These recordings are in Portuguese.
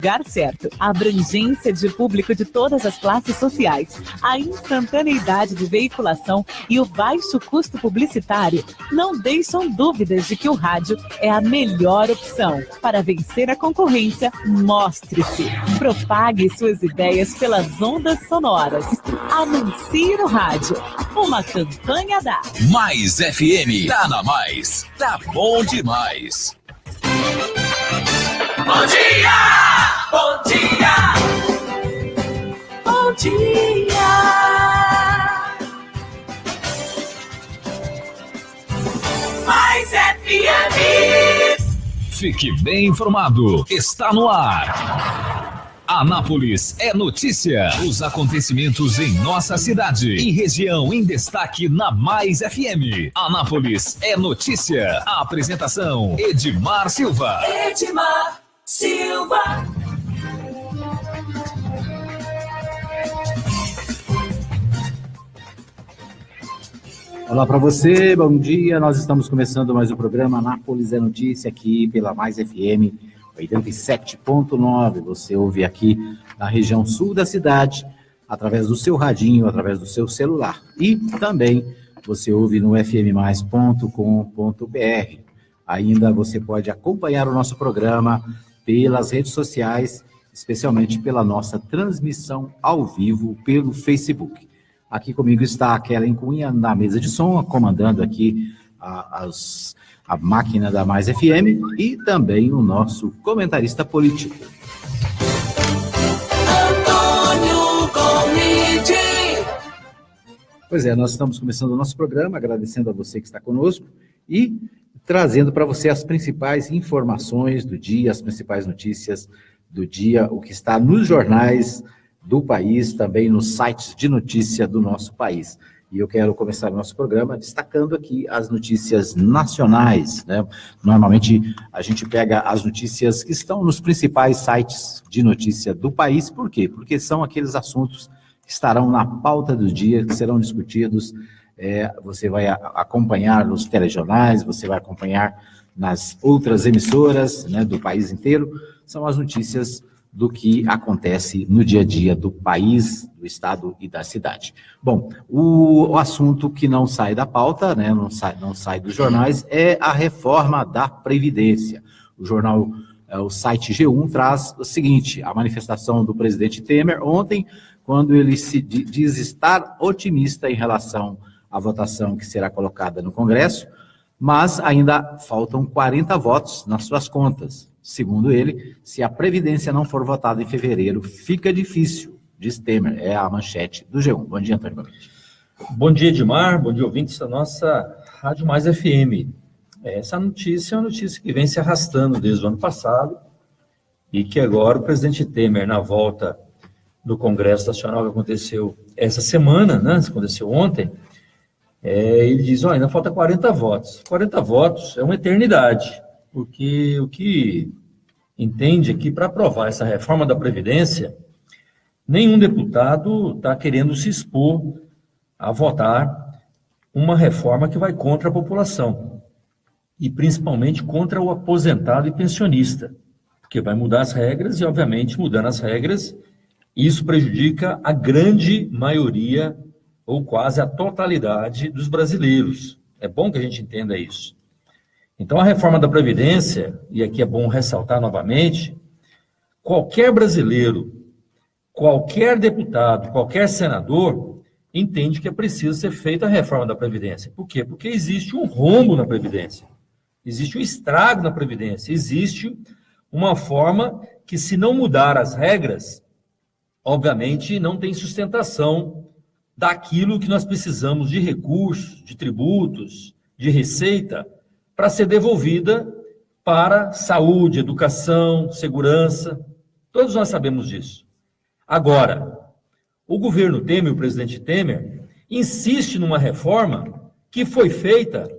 Lugar certo. A abrangência de público de todas as classes sociais, a instantaneidade de veiculação e o baixo custo publicitário não deixam dúvidas de que o rádio é a melhor opção. Para vencer a concorrência, mostre-se. Propague suas ideias pelas ondas sonoras. Anuncie no rádio. Uma campanha da Mais FM. Tá na Mais. Tá bom demais. Bom dia! Bom dia! Bom dia! Mais FM! Fique bem informado. Está no ar. Anápolis é notícia. Os acontecimentos em nossa cidade e região em destaque na Mais FM. Anápolis é notícia. A apresentação: Edmar Silva. Edmar Silva. Olá para você, bom dia. Nós estamos começando mais um programa Anápolis é Notícia aqui pela Mais FM 87.9. Você ouve aqui na região sul da cidade, através do seu radinho, através do seu celular. E também você ouve no fmmais.com.br. Ainda você pode acompanhar o nosso programa pelas redes sociais, especialmente pela nossa transmissão ao vivo pelo Facebook. Aqui comigo está a Kellen Cunha na mesa de som, comandando aqui a máquina da Mais FM e também o nosso comentarista político. Antônio Gomide. Pois é, nós estamos começando o nosso programa, agradecendo a você que está conosco e trazendo para você as principais informações do dia, as principais notícias do dia, o que está nos jornais do país, também nos sites de notícia do nosso país. E eu quero começar o nosso programa destacando aqui as notícias nacionais, né? Normalmente a gente pega as notícias que estão nos principais sites de notícia do país. Por quê? Porque são aqueles assuntos que estarão na pauta do dia, que serão discutidos. Você vai acompanhar nos telejornais, você vai acompanhar nas outras emissoras, né, do país inteiro. São as notícias do que acontece no dia a dia do país, do estado e da cidade. Bom, o assunto que não sai da pauta, né, não sai dos jornais, é a reforma da Previdência. O site G1 traz o seguinte: a manifestação do presidente Temer ontem, quando ele se diz estar otimista em relação à votação que será colocada no Congresso, mas ainda faltam 40 votos nas suas contas. Segundo ele, se a Previdência não for votada em fevereiro, fica difícil, diz Temer. É a manchete do G1. Bom dia, Antônio. Bom dia, Edmar. Bom dia, ouvintes da nossa Rádio Mais FM. Essa notícia é uma notícia que vem se arrastando desde o ano passado e que agora o presidente Temer, na volta do Congresso Nacional que aconteceu essa semana, né, aconteceu ontem, ele diz, ainda falta 40 votos. 40 votos é uma eternidade, porque o que entende é que para aprovar essa reforma da Previdência, nenhum deputado está querendo se expor a votar uma reforma que vai contra a população, e principalmente contra o aposentado e pensionista, porque vai mudar as regras e, obviamente, mudando as regras, isso prejudica a grande maioria ou quase a totalidade dos brasileiros. É bom que a gente entenda isso. Então, a reforma da Previdência, e aqui é bom ressaltar novamente, qualquer brasileiro, qualquer deputado, qualquer senador, entende que é preciso ser feita a reforma da Previdência. Por quê? Porque existe um rombo na Previdência, existe um estrago na Previdência, existe uma forma que, se não mudar as regras, obviamente não tem sustentação daquilo que nós precisamos de recursos, de tributos, de receita, para ser devolvida para saúde, educação, segurança. Todos nós sabemos disso. Agora, o governo Temer, o presidente Temer, insiste numa reforma que foi feita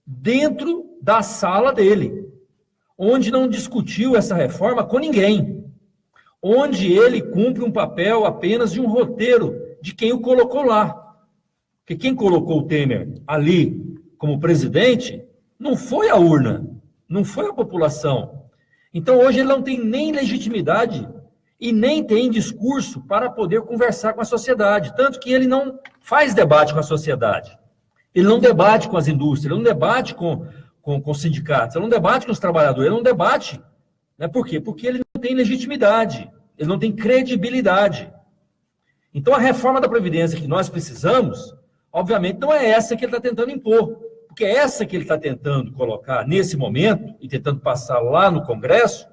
dentro da sala dele, onde não discutiu essa reforma com ninguém, onde ele cumpre um papel apenas de um roteiro de quem o colocou lá. Porque quem colocou o Temer ali como presidente não foi a urna, não foi a população. Então, hoje ele não tem nem legitimidade e nem tem discurso para poder conversar com a sociedade, tanto que ele não faz debate com a sociedade, ele não debate com as indústrias, ele não debate com os sindicatos, ele não debate com os trabalhadores, ele não debate. Né? Por quê? Porque ele não tem legitimidade, ele não tem credibilidade. Então, a reforma da Previdência que nós precisamos, obviamente, não é essa que ele está tentando impor, porque essa que ele está tentando colocar nesse momento e tentando passar lá no Congresso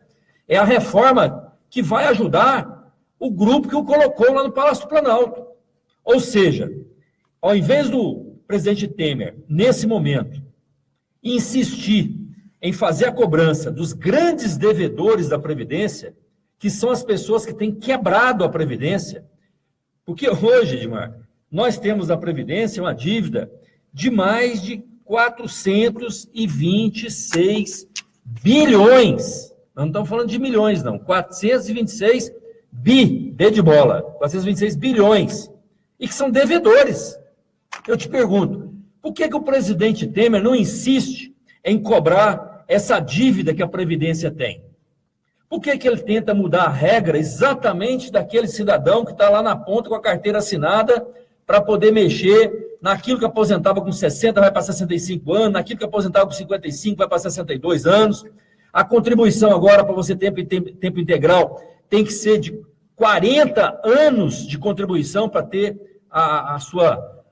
é a reforma que vai ajudar o grupo que o colocou lá no Palácio do Planalto. Ou seja, ao invés do presidente Temer, nesse momento, insistir em fazer a cobrança dos grandes devedores da Previdência, que são as pessoas que têm quebrado a Previdência, porque hoje, Edmar, nós temos na Previdência uma dívida de mais de 426 bilhões. Nós não estamos falando de milhões, não. 426 B de bola. 426 bilhões. E que são devedores. Eu te pergunto, por que o presidente Temer não insiste em cobrar essa dívida que a Previdência tem? Por que ele tenta mudar a regra exatamente daquele cidadão que está lá na ponta com a carteira assinada para poder mexer naquilo que aposentava com 60 vai para 65 anos, naquilo que aposentava com 55 vai para 62 anos? A contribuição agora para você tempo integral tem que ser de 40 anos de contribuição para ter a sua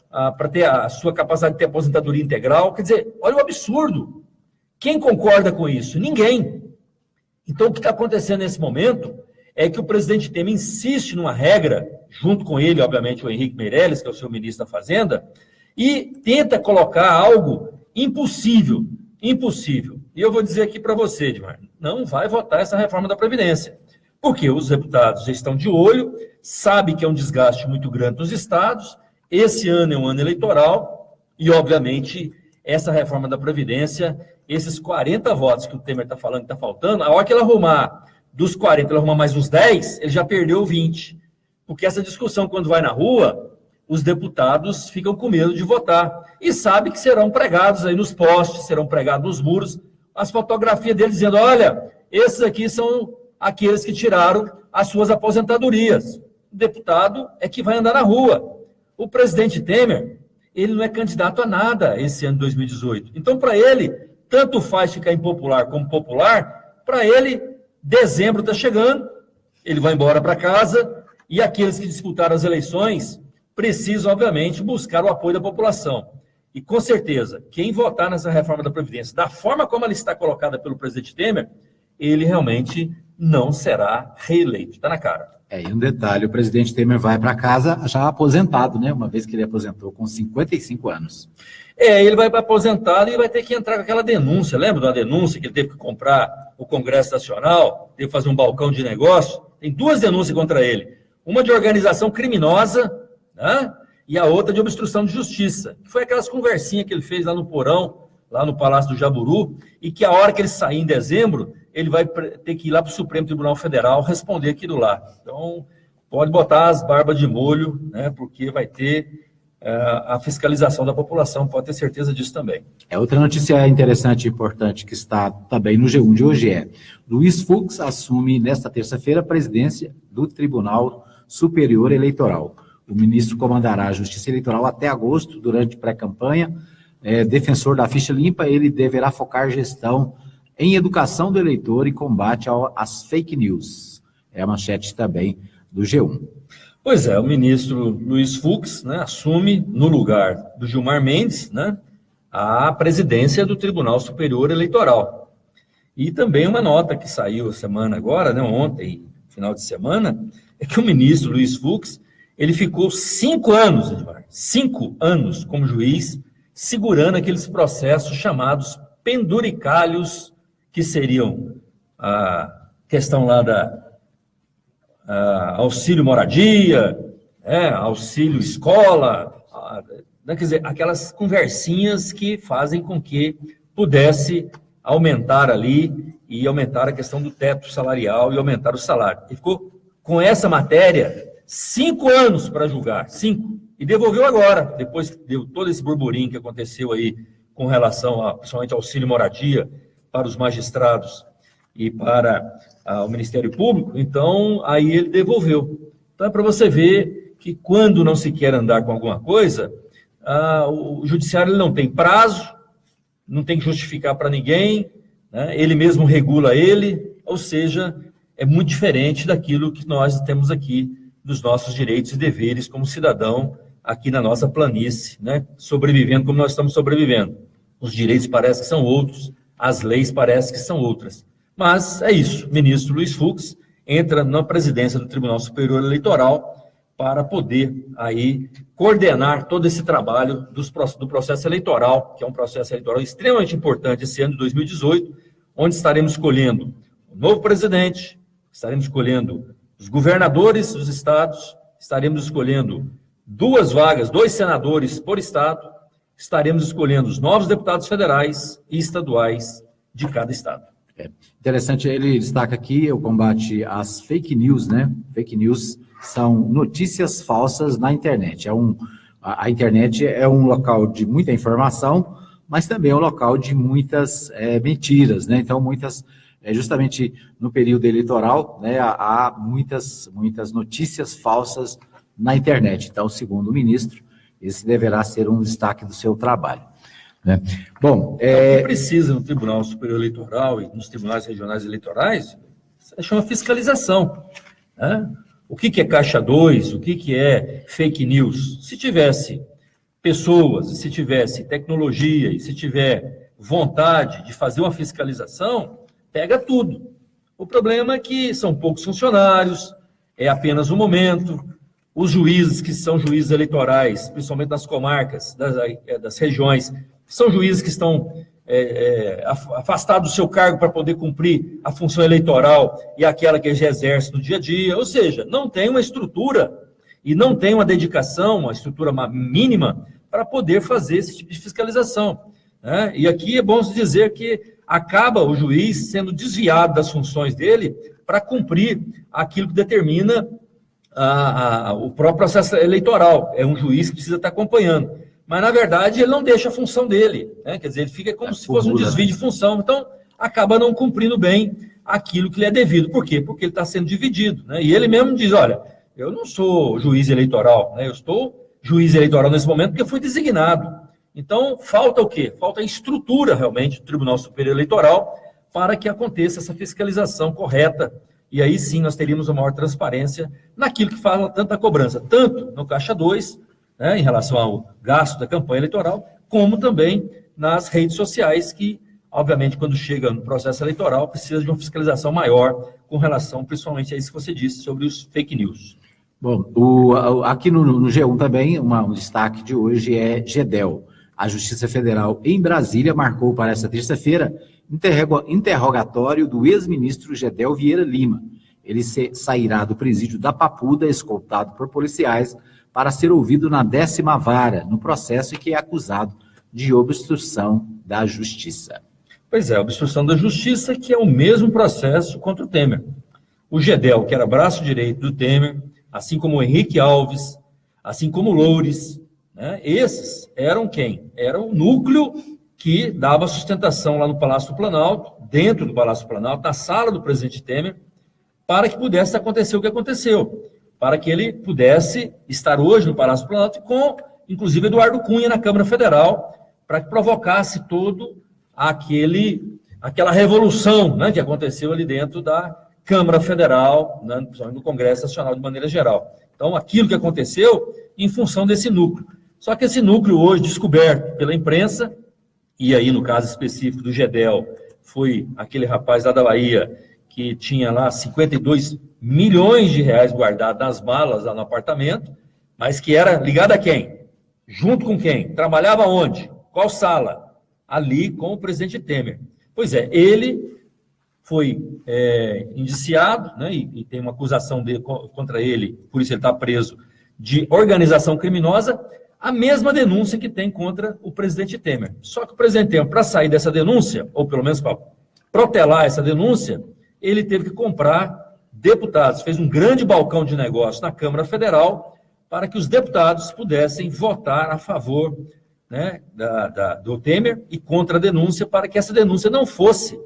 capacidade de ter aposentadoria integral. Quer dizer, olha o absurdo. Quem concorda com isso? Ninguém. Então, o que está acontecendo nesse momento é que o presidente Temer insiste numa regra, junto com ele, obviamente, o Henrique Meirelles, que é o seu ministro da Fazenda, e tenta colocar algo impossível. Impossível. E eu vou dizer aqui para você, Edmar, não vai votar essa reforma da Previdência, porque os deputados já estão de olho, sabem que é um desgaste muito grande nos estados, esse ano é um ano eleitoral, e, obviamente, essa reforma da Previdência, esses 40 votos que o Temer está falando que está faltando, a hora que ele arrumar dos 40, ele arrumar mais uns 10, ele já perdeu 20. Porque essa discussão, quando vai na rua, os deputados ficam com medo de votar. E sabem que serão pregados aí nos postes, serão pregados nos muros, as fotografias deles dizendo, olha, esses aqui são aqueles que tiraram as suas aposentadorias. O deputado é que vai andar na rua. O presidente Temer, ele não é candidato a nada esse ano de 2018. Então, para ele, tanto faz ficar impopular como popular, para ele, dezembro está chegando, ele vai embora para casa, e aqueles que disputaram as eleições precisam, obviamente, buscar o apoio da população. E, com certeza, quem votar nessa reforma da Previdência, da forma como ela está colocada pelo presidente Temer, ele realmente não será reeleito. Está na cara. E um detalhe, o presidente Temer vai para casa já aposentado, né? Uma vez que ele aposentou com 55 anos. Ele vai para aposentado e vai ter que entrar com aquela denúncia. Lembra da denúncia que ele teve que comprar o Congresso Nacional? Teve que fazer um balcão de negócio? Tem 2 denúncias contra ele. Uma de organização criminosa, né? E a outra de obstrução de justiça. Que foi aquelas conversinhas que ele fez lá no porão, lá no Palácio do Jaburu, e que a hora que ele sair em dezembro, ele vai ter que ir lá para o Supremo Tribunal Federal responder aquilo lá. Então, pode botar as barbas de molho, né? Porque vai ter a fiscalização da população, pode ter certeza disso também. Outra notícia interessante e importante que está também no G1 de hoje é: Luiz Fux assume nesta terça-feira a presidência do Tribunal Superior Eleitoral. O ministro comandará a Justiça Eleitoral até agosto, durante pré-campanha. Defensor da ficha limpa, ele deverá focar gestão em educação do eleitor e combate às fake news. É a manchete também do G1. Pois é, o ministro Luiz Fux, né, assume no lugar do Gilmar Mendes, né, a presidência do Tribunal Superior Eleitoral. E também uma nota que saiu a semana agora, né, ontem, final de semana, é que o ministro Luiz Fux, ele ficou 5 anos, Edmar, 5 anos como juiz, segurando aqueles processos chamados penduricalhos, que seriam a questão lá da auxílio moradia, auxílio escola, quer dizer, aquelas conversinhas que fazem com que pudesse aumentar ali e aumentar a questão do teto salarial e aumentar o salário. Ele ficou com essa matéria 5 anos para julgar, 5, e devolveu agora, depois que deu todo esse burburinho que aconteceu aí com relação a, principalmente, auxílio moradia para os magistrados e para o Ministério Público, então aí ele devolveu. Então é para você ver que quando não se quer andar com alguma coisa, o judiciário ele não tem prazo, não tem que justificar para ninguém, né? Ele mesmo regula ele, ou seja, é muito diferente daquilo que nós temos aqui dos nossos direitos e deveres como cidadão aqui na nossa planície, né? Sobrevivendo como nós estamos sobrevivendo. Os direitos parecem que são outros, as leis parecem que são outras. Mas é isso, o ministro Luiz Fux entra na presidência do Tribunal Superior Eleitoral para poder aí coordenar todo esse trabalho do processo eleitoral, que é um processo eleitoral extremamente importante esse ano de 2018, onde estaremos escolhendo o novo presidente, estaremos escolhendo os governadores dos estados, estaremos escolhendo 2 vagas, 2 senadores por estado, estaremos escolhendo os novos deputados federais e estaduais de cada estado. Interessante, ele destaca aqui o combate às fake news, né? Fake news são notícias falsas na internet. A internet é um local de muita informação, mas também é um local de muitas mentiras, né? Então, justamente no período eleitoral, né, há muitas notícias falsas na internet. Então, segundo o ministro, esse deverá ser um destaque do seu trabalho, né? Bom, O que precisa no Tribunal Superior Eleitoral e nos tribunais regionais eleitorais é chama fiscalização, né? O que é caixa 2, o que é fake news? Se tivesse pessoas, se tivesse tecnologia e se tiver vontade de fazer uma fiscalização, pega tudo. O problema é que são poucos funcionários, é apenas um momento. Os juízes que são juízes eleitorais, principalmente das comarcas, das regiões, são juízes que estão afastados do seu cargo para poder cumprir a função eleitoral e aquela que eles exercem no dia a dia. Ou seja, não tem uma estrutura e não tem uma dedicação, uma estrutura mínima para poder fazer esse tipo de fiscalização, né? E aqui é bom dizer que acaba o juiz sendo desviado das funções dele para cumprir aquilo que determina o próprio processo eleitoral. É um juiz que precisa estar acompanhando. Mas, na verdade, ele não deixa a função dele, né? Quer dizer, ele fica como se fosse um desvio de função. Então, acaba não cumprindo bem aquilo que lhe é devido. Por quê? Porque ele está sendo dividido, né? E ele mesmo diz, olha, eu não sou juiz eleitoral, né? Eu estou juiz eleitoral nesse momento porque fui designado. Então, falta o quê? Falta a estrutura, realmente, do Tribunal Superior Eleitoral para que aconteça essa fiscalização correta. E aí, sim, nós teríamos uma maior transparência naquilo que fala tanta cobrança, tanto no Caixa 2, né, em relação ao gasto da campanha eleitoral, como também nas redes sociais, que, obviamente, quando chega no processo eleitoral, precisa de uma fiscalização maior com relação, principalmente, a isso que você disse sobre os fake news. Bom, aqui no G1 também, um destaque de hoje é GEDEL. A Justiça Federal em Brasília marcou para esta terça-feira interrogatório do ex-ministro Gedel Vieira Lima. Ele sairá do presídio da Papuda, escoltado por policiais, para ser ouvido na 10ª vara, no processo em que é acusado de obstrução da justiça. Pois é, obstrução da justiça, que é o mesmo processo contra o Temer. O Gedel, que era braço direito do Temer, assim como o Henrique Alves, assim como o Loures, né, esses eram quem? Era o núcleo que dava sustentação lá no Palácio do Planalto, dentro do Palácio do Planalto, na sala do presidente Temer, para que pudesse acontecer o que aconteceu, para que ele pudesse estar hoje no Palácio do Planalto com, inclusive, Eduardo Cunha na Câmara Federal, para que provocasse todo aquela revolução, né, que aconteceu ali dentro da Câmara Federal, né, principalmente no Congresso Nacional de maneira geral. Então, aquilo que aconteceu em função desse núcleo. Só que esse núcleo hoje descoberto pela imprensa, e aí no caso específico do Gedel, foi aquele rapaz lá da Bahia que tinha lá 52 milhões de reais guardados nas malas lá no apartamento, mas que era ligado a quem? Junto com quem? Trabalhava onde? Qual sala? Ali com o presidente Temer. Pois é, ele foi indiciado, né, e tem uma acusação contra ele, por isso ele está preso, de organização criminosa, a mesma denúncia que tem contra o presidente Temer. Só que o presidente Temer, para sair dessa denúncia, ou pelo menos para protelar essa denúncia, ele teve que comprar deputados, fez um grande balcão de negócio na Câmara Federal para que os deputados pudessem votar a favor, né, do Temer e contra a denúncia, para que essa denúncia não fosse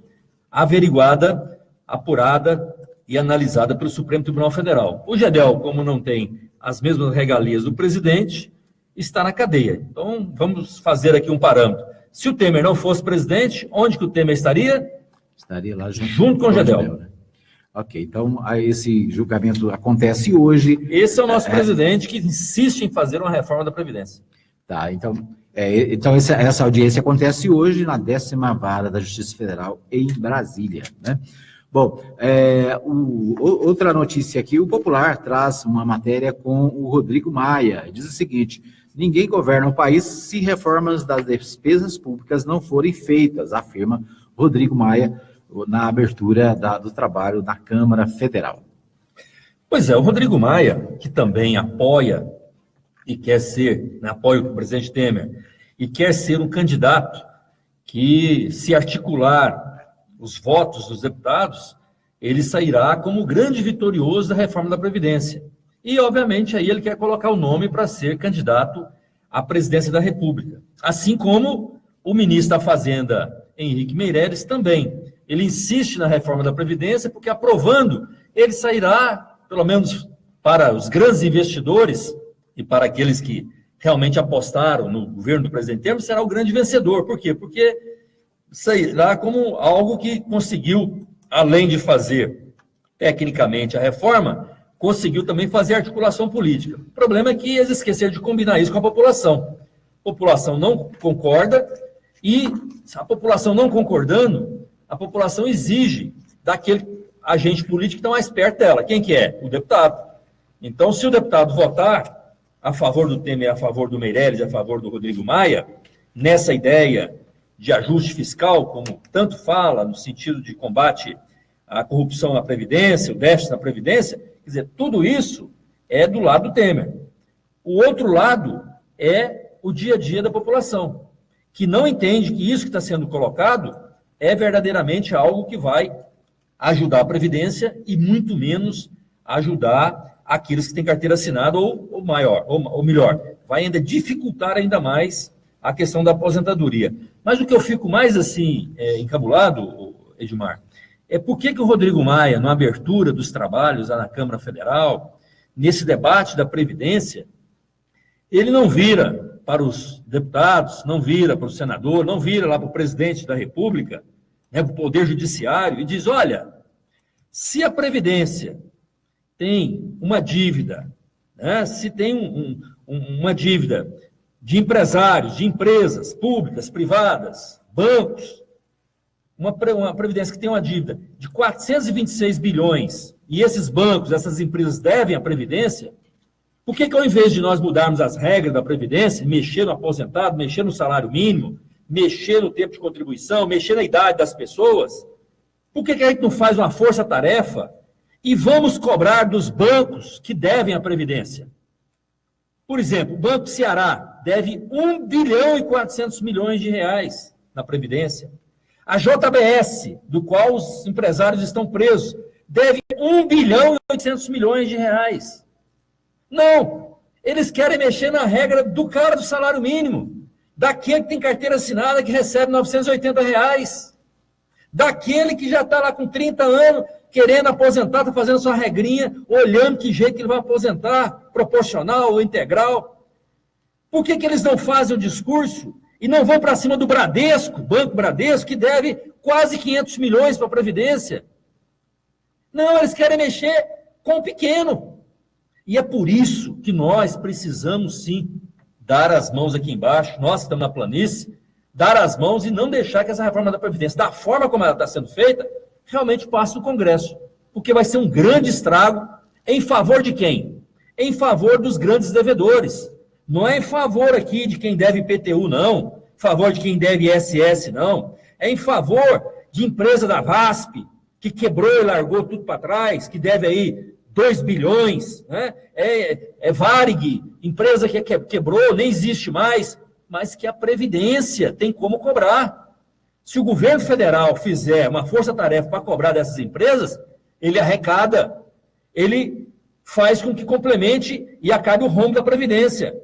averiguada apurada e analisada pelo Supremo Tribunal Federal. O Gedel, como não tem as mesmas regalias do presidente, está na cadeia. Então, vamos fazer aqui um parâmetro. Se o Temer não fosse presidente, onde que o Temer estaria? Estaria lá junto com o Gedel. Né? Ok, então esse julgamento acontece hoje. Esse é o nosso presidente que insiste em fazer uma reforma da Previdência. Tá, então essa audiência acontece hoje na 10ª Vara da Justiça Federal em Brasília, né? Bom, outra notícia aqui, o Popular traz uma matéria com o Rodrigo Maia, diz o seguinte: ninguém governa o país se reformas das despesas públicas não forem feitas, afirma Rodrigo Maia na abertura do trabalho na Câmara Federal. Pois é, o Rodrigo Maia, que também apoia e quer ser, apoia o presidente Temer, e quer ser um candidato que, se articular os votos dos deputados, ele sairá como o grande vitorioso da reforma da Previdência. E, obviamente, aí ele quer colocar o nome para ser candidato à presidência da República. Assim como o ministro da Fazenda, Henrique Meirelles, também. Ele insiste na reforma da Previdência, porque aprovando, ele sairá, pelo menos para os grandes investidores e para aqueles que realmente apostaram no governo do presidente Temer, será o grande vencedor. Por quê? Porque sairá como algo que conseguiu, além de fazer tecnicamente a reforma, conseguiu também fazer articulação política. O problema é que eles esqueceram de combinar isso com a população. A população não concorda e, a população não concordando, a população exige daquele agente político que está mais perto dela. Quem que é? O deputado. Então, se o deputado votar a favor do Temer, a favor do Meirelles, a favor do Rodrigo Maia, nessa ideia de ajuste fiscal, como tanto fala, no sentido de combate à corrupção na Previdência, o déficit na Previdência, quer dizer, tudo isso é do lado do Temer. O outro lado é o dia a dia da população, que não entende que isso que está sendo colocado é verdadeiramente algo que vai ajudar a Previdência e muito menos ajudar aqueles que têm carteira assinada ou melhor, vai ainda dificultar ainda mais a questão da aposentadoria. Mas o que eu fico mais assim encabulado, Edmar, é por que o Rodrigo Maia, na abertura dos trabalhos lá na Câmara Federal, nesse debate da Previdência, ele não vira para os deputados, não vira para o senador, não vira lá para o presidente da República, para o Poder Judiciário, e diz: olha, se a Previdência tem uma dívida, se tem uma dívida de empresários, de empresas públicas, privadas, bancos, uma Previdência que tem uma dívida de 426 bilhões, e esses bancos, essas empresas devem a Previdência, por que ao invés de nós mudarmos as regras da Previdência, mexer no aposentado, mexer no salário mínimo, mexer no tempo de contribuição, mexer na idade das pessoas, por que a gente não faz uma força-tarefa e vamos cobrar dos bancos que devem a Previdência? Por exemplo, o Banco Ceará deve 1 bilhão e 400 milhões de reais na Previdência. A JBS, do qual os empresários estão presos, deve 1 bilhão e 800 milhões de reais. Não, eles querem mexer na regra do cara do salário mínimo, daquele que tem carteira assinada que recebe 980 reais, daquele que já está lá com 30 anos, querendo aposentar, está fazendo sua regrinha, olhando que jeito que ele vai aposentar, proporcional ou integral. Por que eles não fazem o discurso e não vão para cima do Bradesco, Banco Bradesco, que deve quase 500 milhões para a Previdência? Não, eles querem mexer com o pequeno. E é por isso que nós precisamos, sim, dar as mãos aqui embaixo, nós que estamos na planície, dar as mãos e não deixar que essa reforma da Previdência, da forma como ela está sendo feita, realmente passe no Congresso. Porque vai ser um grande estrago em favor de quem? Em favor dos grandes devedores. Não é em favor aqui de quem deve IPTU, não. Em favor de quem deve ISS, não. É em favor de empresa da VASP, que quebrou e largou tudo para trás, que deve aí 2 bilhões, né? É Varig, empresa que quebrou, nem existe mais, mas que a Previdência tem como cobrar. Se o governo federal fizer uma força-tarefa para cobrar dessas empresas, ele arrecada, ele faz com que complemente e acabe o rombo da Previdência.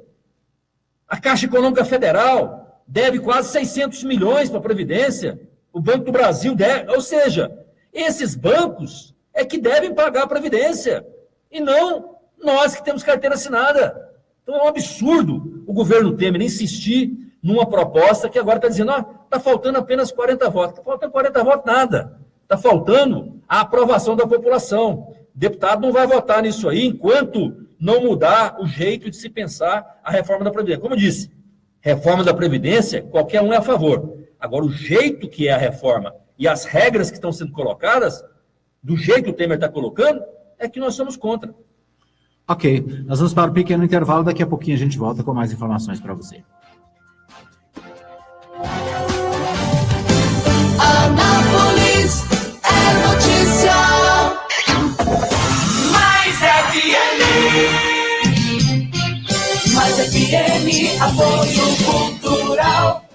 A Caixa Econômica Federal deve quase 600 milhões para a Previdência, o Banco do Brasil deve, ou seja, Esses bancos é que devem pagar a Previdência, e não nós que temos carteira assinada. Então é um absurdo o governo Temer insistir numa proposta que agora está dizendo, está faltando apenas 40 votos. Está faltando 40 votos nada. Está faltando a aprovação da população. O deputado não vai votar nisso aí enquanto não mudar o jeito de se pensar a reforma da Previdência. Como eu disse, reforma da Previdência, qualquer um é a favor. Agora, o jeito que é a reforma e as regras que estão sendo colocadas, do jeito que o Temer está colocando, é que nós somos contra. Ok, nós vamos para um pequeno intervalo, daqui a pouquinho a gente volta com mais informações para você. Anápolis é notícia. Mais FM. Mais FM, apoio cultural.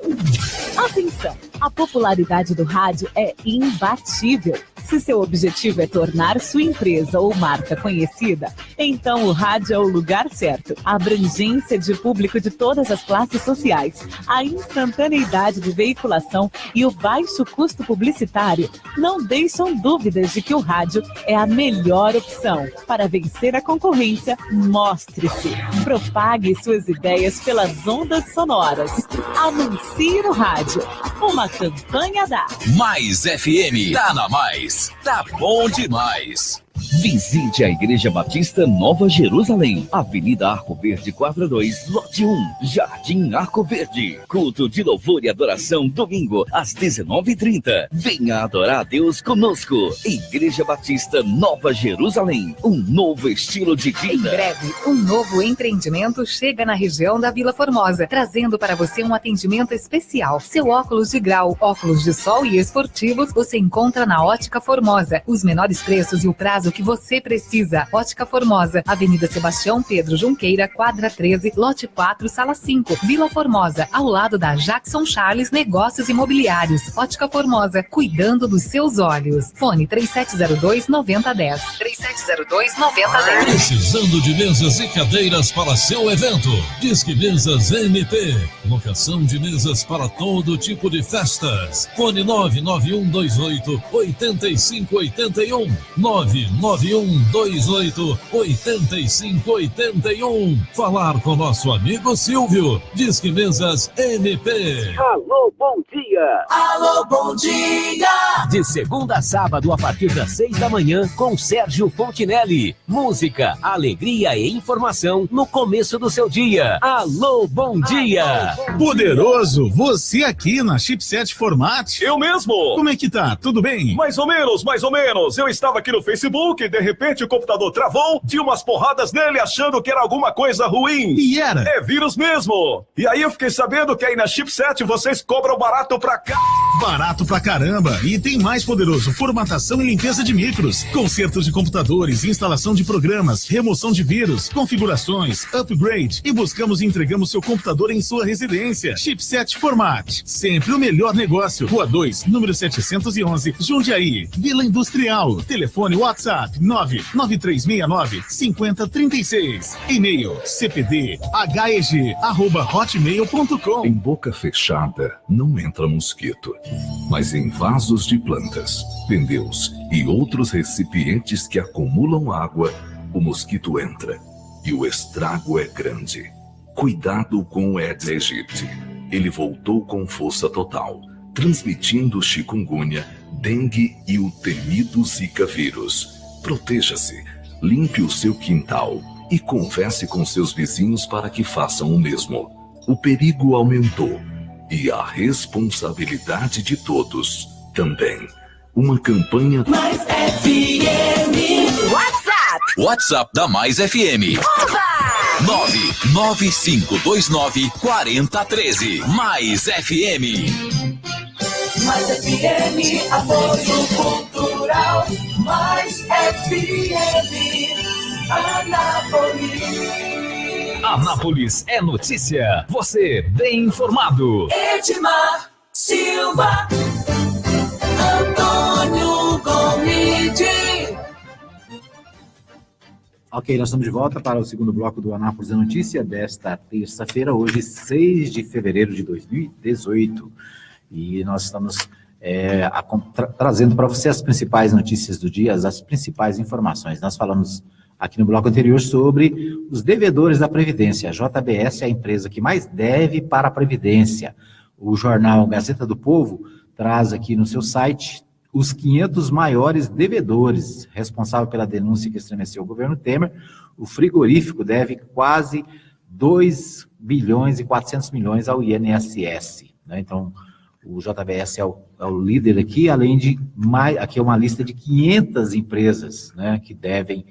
Atenção! A popularidade do rádio é imbatível. Se seu objetivo é tornar sua empresa ou marca conhecida, então o rádio é o lugar certo. A abrangência de público de todas as classes sociais, a instantaneidade de veiculação e o baixo custo publicitário não deixam dúvidas de que o rádio é a melhor opção. Para vencer a concorrência, mostre-se. Propague suas ideias pelas ondas sonoras. Anuncie no rádio. Uma campanha da Mais FM. Tá na Mais. Tá bom demais. Visite a Igreja Batista Nova Jerusalém, Avenida Arco Verde 42, lote 1, Jardim Arco Verde. Culto de louvor e adoração, domingo, às 19h30. Venha adorar a Deus conosco. Igreja Batista Nova Jerusalém, um novo estilo de vida. Em breve, um novo empreendimento chega na região da Vila Formosa, trazendo para você um atendimento especial. Seu óculos de grau, óculos de sol e esportivos, você encontra na Ótica Formosa. Os menores preços e o prazo que você precisa. Ótica Formosa, Avenida Sebastião Pedro Junqueira, quadra 13, lote 4, sala 5, Vila Formosa, ao lado da Jackson Charles Negócios Imobiliários. Ótica Formosa, cuidando dos seus olhos. Fone 3702-9010. 3702-9010. Precisando de mesas e cadeiras para seu evento? Disque Mesas MP. Locação de mesas para todo tipo de festas. Fone 99128-8581. 99128-8581. Falar com nosso amigo Silvio. Disque Mesas MP. Alô, bom dia! Alô, bom dia! De segunda a sábado, a partir das 6 da manhã, com Sérgio Fontinelli. Música, alegria e informação no começo do seu dia. Alô, bom dia! Poderoso, você aqui na Chipset Format? Eu mesmo! Como é que tá? Tudo bem? Mais ou menos, mais ou menos. Eu estava aqui no Facebook e de repente o computador travou, tinha umas porradas nele achando que era alguma coisa ruim. E era? É vírus mesmo. E aí eu fiquei sabendo que aí na Chipset vocês cobram barato pra cá. Barato pra caramba. E tem mais, Poderoso, formatação e limpeza de micros, consertos de computadores, instalação de programas, remoção de vírus, configurações, upgrade, e buscamos e entregamos seu computador em sua residência. Chipset Format, sempre o melhor negócio. Rua 2, número 711, Jundiaí, Vila Industrial. Telefone WhatsApp 99369-5036. E-mail cpdheg@hotmail.com. Em boca fechada não entra mosquito, mas em vasos de plantas, pneus e outros recipientes que acumulam água, o mosquito entra e o estrago é grande. Cuidado com o Aedes aegypti. Ele voltou com força total, transmitindo chikungunya, dengue e o temido Zika vírus. Proteja-se, limpe o seu quintal e converse com seus vizinhos para que façam o mesmo. O perigo aumentou e a responsabilidade de todos também. Uma campanha Mais FM. WhatsApp da Mais FM. 99529-4013. Mais FM. Mais FM, apoio cultural. Mais FM, Anápolis. Anápolis é notícia. Você bem informado. Edmar Silva, Antônio Gomide. Ok, nós estamos de volta para o segundo bloco do Anápolis é Notícia desta terça-feira, hoje 6 de fevereiro de 2018. E nós estamos trazendo para você as principais notícias do dia, as principais informações. Nós falamos aqui no bloco anterior sobre os devedores da Previdência. A JBS é a empresa que mais deve para a Previdência. O jornal Gazeta do Povo traz aqui no seu site os 500 maiores devedores, responsável pela denúncia que estremeceu o governo Temer. O frigorífico deve quase 2 bilhões e 400 milhões ao INSS, né? Então, o JBS é o líder aqui, além de aqui é uma lista de 500 empresas, né, que devem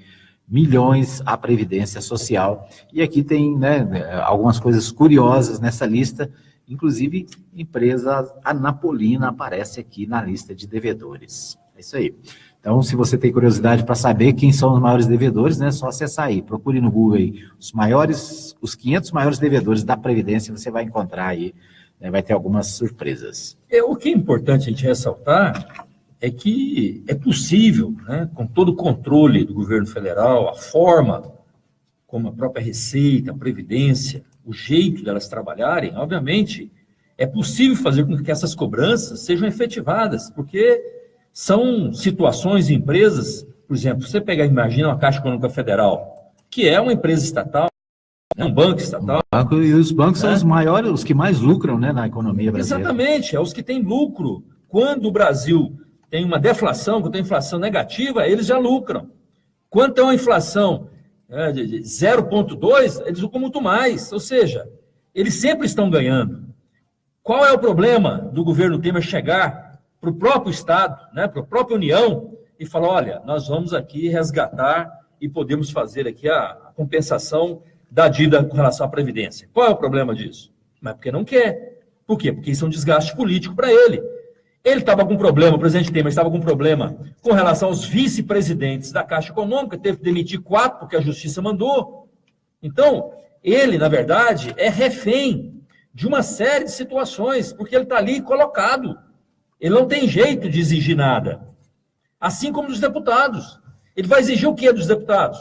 milhões à Previdência Social. E aqui tem, né, algumas coisas curiosas nessa lista, inclusive empresa Anapolina aparece aqui na lista de devedores. É isso aí. Então, se você tem curiosidade para saber quem são os maiores devedores, né, é só acessar aí, procure no Google aí, os 500 maiores devedores da Previdência, você vai encontrar aí, né, vai ter algumas surpresas. O que é importante a gente ressaltar é que é possível, né, com todo o controle do governo federal, a forma como a própria Receita, a Previdência, o jeito delas trabalharem, obviamente, é possível fazer com que essas cobranças sejam efetivadas, porque são situações e empresas, por exemplo, você imagina uma Caixa Econômica Federal, que é uma empresa estatal, é um banco estatal. E os bancos são os maiores, os que mais lucram, né, na economia brasileira. Exatamente, é os que têm lucro. Quando o Brasil tem uma deflação, quando tem inflação negativa, eles já lucram. Quando tem uma inflação de 0,2, eles lucram muito mais. Ou seja, eles sempre estão ganhando. Qual é o problema do governo Temer chegar para o próprio Estado, né, para a própria União, e falar, olha, nós vamos aqui resgatar e podemos fazer aqui a compensação da dívida com relação à Previdência. Qual é o problema disso? Mas porque não quer. Por quê? Porque isso é um desgaste político para ele. Ele estava com problema, o presidente Temer estava com problema com relação aos vice-presidentes da Caixa Econômica, teve que demitir 4 porque a Justiça mandou. Então, ele, na verdade, é refém de uma série de situações, porque ele está ali colocado. Ele não tem jeito de exigir nada. Assim como dos deputados. Ele vai exigir o quê dos deputados?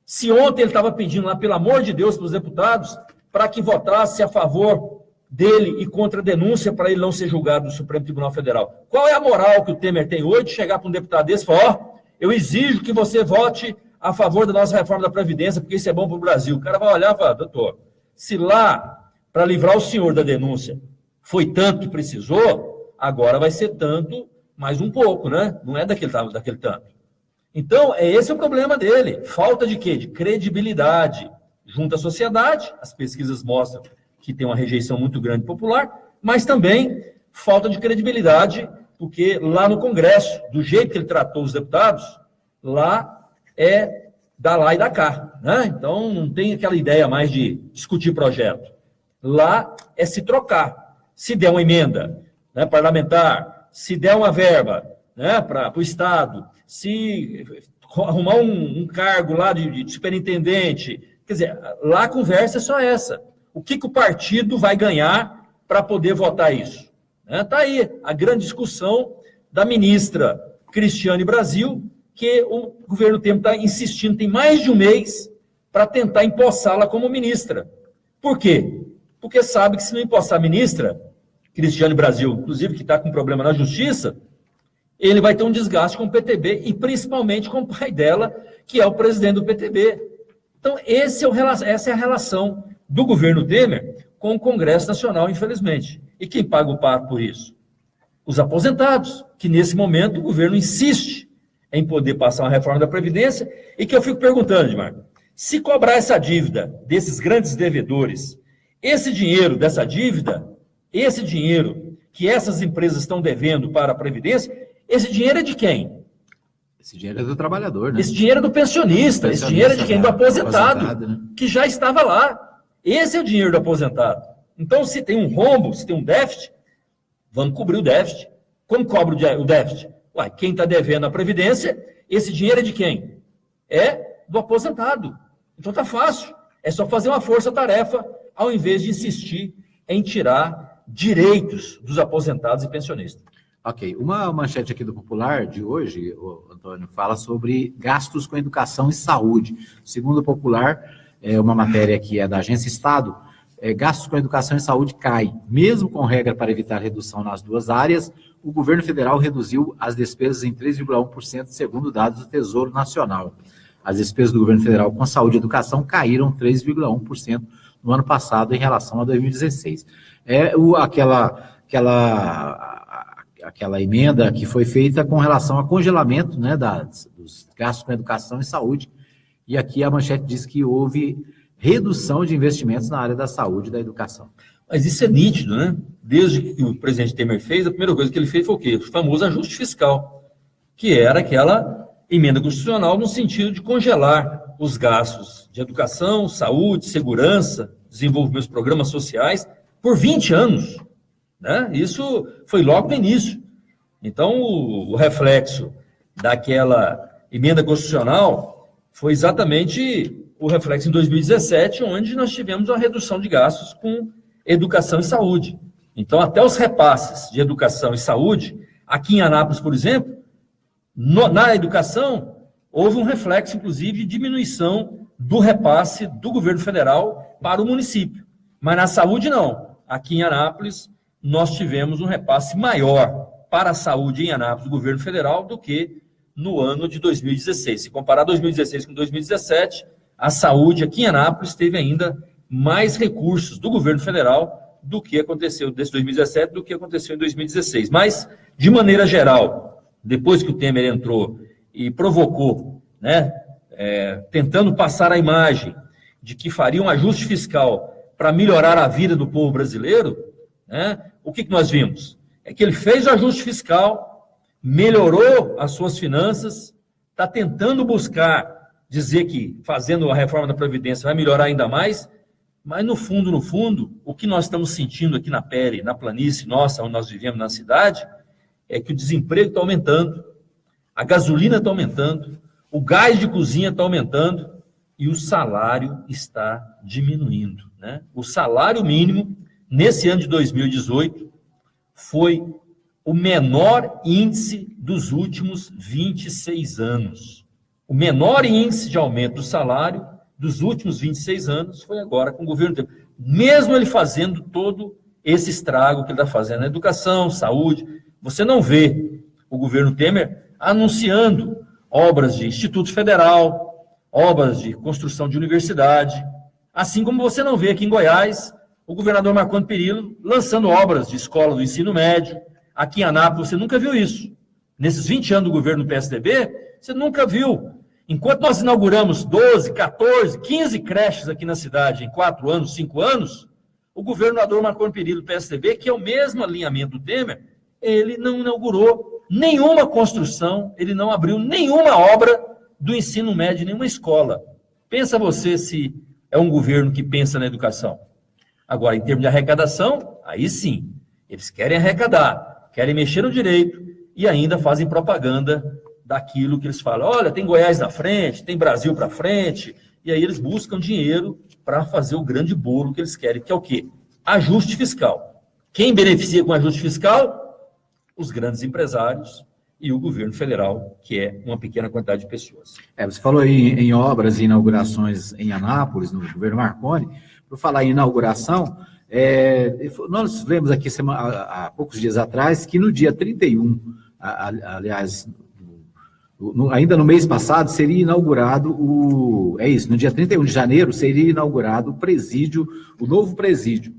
Se ontem ele estava pedindo lá, pelo amor de Deus, para os deputados, para que votasse a favor dele e contra a denúncia para ele não ser julgado no Supremo Tribunal Federal. Qual é a moral que o Temer tem hoje de chegar para um deputado desse e falar, eu exijo que você vote a favor da nossa reforma da Previdência, porque isso é bom para o Brasil. O cara vai olhar e falar, doutor, se lá, para livrar o senhor da denúncia, foi tanto que precisou, agora vai ser tanto, mais um pouco, né? Não é daquele tanto. Então, esse é o problema dele. Falta de quê? De credibilidade junto à sociedade. As pesquisas mostram que tem uma rejeição muito grande popular, mas também falta de credibilidade, porque lá no Congresso, do jeito que ele tratou os deputados, lá é dar lá e dar cá, né? Então, não tem aquela ideia mais de discutir projeto. Lá é se trocar. Se der uma emenda, né, parlamentar, se der uma verba, né, para o Estado, se arrumar um cargo lá de superintendente, quer dizer, lá a conversa é só essa. O que o partido vai ganhar para poder votar isso? Está aí a grande discussão da ministra Cristiane Brasil, que o governo Temer está insistindo, tem mais de um mês, para tentar empossá-la como ministra. Por quê? Porque sabe que se não empossar a ministra, Cristiane Brasil, inclusive que está com problema na justiça, ele vai ter um desgaste com o PTB e principalmente com o pai dela, que é o presidente do PTB. Então, essa é a relação do governo Temer com o Congresso Nacional, infelizmente. E quem paga o pato por isso? Os aposentados, que nesse momento o governo insiste em poder passar uma reforma da Previdência, e que eu fico perguntando, Edmar, se cobrar essa dívida desses grandes devedores, esse dinheiro dessa dívida, esse dinheiro que essas empresas estão devendo para a Previdência, esse dinheiro é de quem? Esse dinheiro é do trabalhador, né? Esse dinheiro é do pensionista, esse dinheiro é de quem? Do aposentado, né? Que já estava lá. Esse é o dinheiro do aposentado. Então, se tem um rombo, se tem um déficit, vamos cobrir o déficit. Como cobra o déficit? Ué, quem está devendo a Previdência, esse dinheiro é de quem? É do aposentado. Então está fácil. É só fazer uma força-tarefa, ao invés de insistir em tirar direitos dos aposentados e pensionistas. Ok. Uma manchete aqui do Popular de hoje, Antônio, fala sobre gastos com educação e saúde. Segundo o Popular, uma matéria que é da Agência Estado, gastos com educação e saúde cai. Mesmo com regra para evitar redução nas duas áreas, o governo federal reduziu as despesas em 3,1%, segundo dados do Tesouro Nacional. As despesas do governo federal com saúde e educação caíram 3,1% no ano passado em relação a 2016. Aquela emenda que foi feita com relação a congelamento, né, dos gastos com educação e saúde, e aqui a manchete diz que houve redução de investimentos na área da saúde e da educação. Mas isso é nítido, né? Desde que o presidente Temer fez, a primeira coisa que ele fez foi o quê? O famoso ajuste fiscal, que era aquela emenda constitucional no sentido de congelar os gastos de educação, saúde, segurança, desenvolvimento dos programas sociais por 20 anos. Né? Isso foi logo no início. Então, o reflexo daquela emenda constitucional foi exatamente o reflexo em 2017, onde nós tivemos uma redução de gastos com educação e saúde. Então, até os repasses de educação e saúde, aqui em Anápolis, por exemplo, na educação, houve um reflexo, inclusive, de diminuição do repasse do governo federal para o município. Mas na saúde, não. Aqui em Anápolis, nós tivemos um repasse maior para a saúde em Anápolis do governo federal do que no ano de 2016. Se comparar 2016 com 2017, a saúde aqui em Anápolis teve ainda mais recursos do governo federal do que aconteceu desse 2017, do que aconteceu em 2016. Mas, de maneira geral, depois que o Temer entrou e provocou, né, tentando passar a imagem de que faria um ajuste fiscal para melhorar a vida do povo brasileiro, né, o que nós vimos? É que ele fez o ajuste fiscal, melhorou as suas finanças, está tentando buscar dizer que fazendo a reforma da Previdência vai melhorar ainda mais, mas no fundo, o que nós estamos sentindo aqui na pele, na planície nossa, onde nós vivemos na cidade, é que o desemprego está aumentando, a gasolina está aumentando, o gás de cozinha está aumentando e o salário está diminuindo. Né? O salário mínimo, nesse ano de 2018, foi o menor índice dos últimos 26 anos. O menor índice de aumento do salário dos últimos 26 anos foi agora com o governo Temer. Mesmo ele fazendo todo esse estrago que ele está fazendo na educação, saúde, você não vê o governo Temer anunciando obras de Instituto Federal, obras de construção de universidade, assim como você não vê aqui em Goiás o governador Marconi Perillo lançando obras de escola do ensino médio. Aqui em Anápolis você nunca viu isso. Nesses 20 anos do governo do PSDB, você nunca viu. Enquanto nós inauguramos 12, 14, 15 creches aqui na cidade em 4 anos, 5 anos, o governador Marconi Perillo do PSDB, que é o mesmo alinhamento do Temer, ele não inaugurou nenhuma construção, ele não abriu nenhuma obra do ensino médio, nenhuma escola. Pensa você se é um governo que pensa na educação. Agora, em termos de arrecadação, aí sim, eles querem arrecadar, querem mexer no direito e ainda fazem propaganda daquilo que eles falam. Olha, tem Goiás na frente, tem Brasil para frente, e aí eles buscam dinheiro para fazer o grande bolo que eles querem, que é o quê? Ajuste fiscal. Quem beneficia com ajuste fiscal? Os grandes empresários e o governo federal, que é uma pequena quantidade de pessoas. Você falou aí em obras e inaugurações em Anápolis, no governo Marconi. Por falar em inauguração, nós lemos aqui há poucos dias atrás que no dia 31, aliás, ainda no mês passado, seria inaugurado no dia 31 de janeiro, seria inaugurado o novo presídio.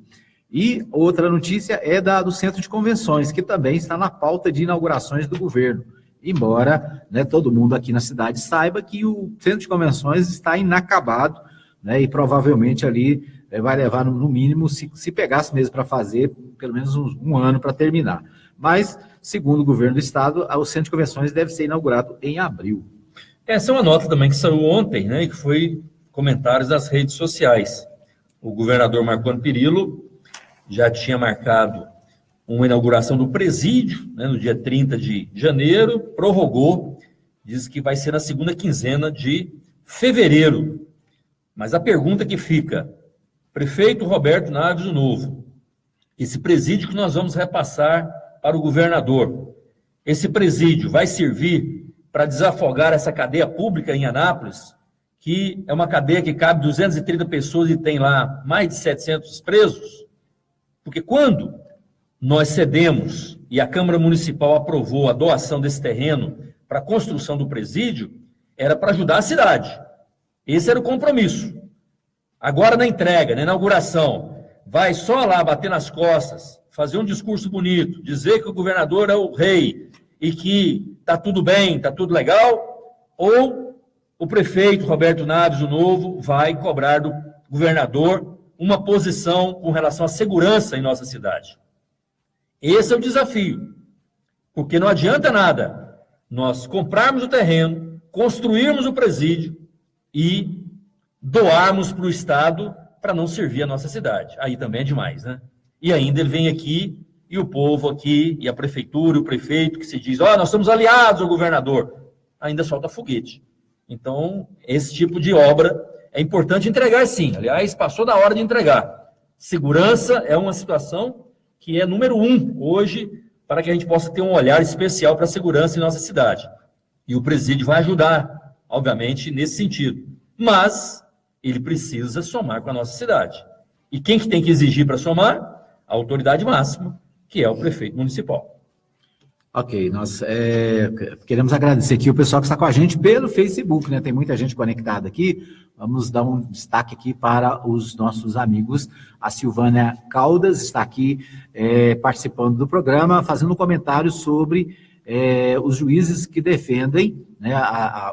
E outra notícia é do Centro de Convenções, que também está na pauta de inaugurações do governo. Embora, né, todo mundo aqui na cidade saiba que o Centro de Convenções está inacabado, né, e provavelmente ali vai levar, no mínimo, se pegasse mesmo para fazer, pelo menos um ano para terminar. Mas, segundo o governo do estado, o Centro de Convenções deve ser inaugurado em abril. Essa é uma nota também que saiu ontem, né, e que foi comentários das redes sociais. O governador Marconi Perillo já tinha marcado uma inauguração do presídio, né, no dia 30 de janeiro, prorrogou, diz que vai ser na segunda quinzena de fevereiro. Mas a pergunta que fica, prefeito Roberto Naves do Novo, esse presídio que nós vamos repassar para o governador, esse presídio vai servir para desafogar essa cadeia pública em Anápolis, que é uma cadeia que cabe 230 pessoas e tem lá mais de 700 presos, porque quando nós cedemos e a Câmara Municipal aprovou a doação desse terreno para a construção do presídio, era para ajudar a cidade. Esse era o compromisso. Agora, na entrega, na inauguração, vai só lá bater nas costas, fazer um discurso bonito, dizer que o governador é o rei e que está tudo bem, está tudo legal, ou o prefeito Roberto Naves, o novo, vai cobrar do governador uma posição com relação à segurança em nossa cidade. Esse é o desafio, porque não adianta nada nós comprarmos o terreno, construirmos o presídio e doarmos para o Estado para não servir a nossa cidade. Aí também é demais, né? E ainda ele vem aqui, e o povo aqui, e a prefeitura, o prefeito, que se diz, nós somos aliados ao governador, ainda solta foguete. Então, esse tipo de obra é importante entregar, sim. Aliás, passou da hora de entregar. Segurança é uma situação que é número 1 hoje, para que a gente possa ter um olhar especial para a segurança em nossa cidade. E o presídio vai ajudar, obviamente, nesse sentido. Mas ele precisa somar com a nossa cidade. E quem que tem que exigir para somar? A autoridade máxima, que é o prefeito municipal. Ok, nós queremos agradecer aqui o pessoal que está com a gente pelo Facebook, né? Tem muita gente conectada aqui. Vamos dar um destaque aqui para os nossos amigos. A Silvânia Caldas está aqui participando do programa, fazendo um comentário sobre os juízes que defendem, né,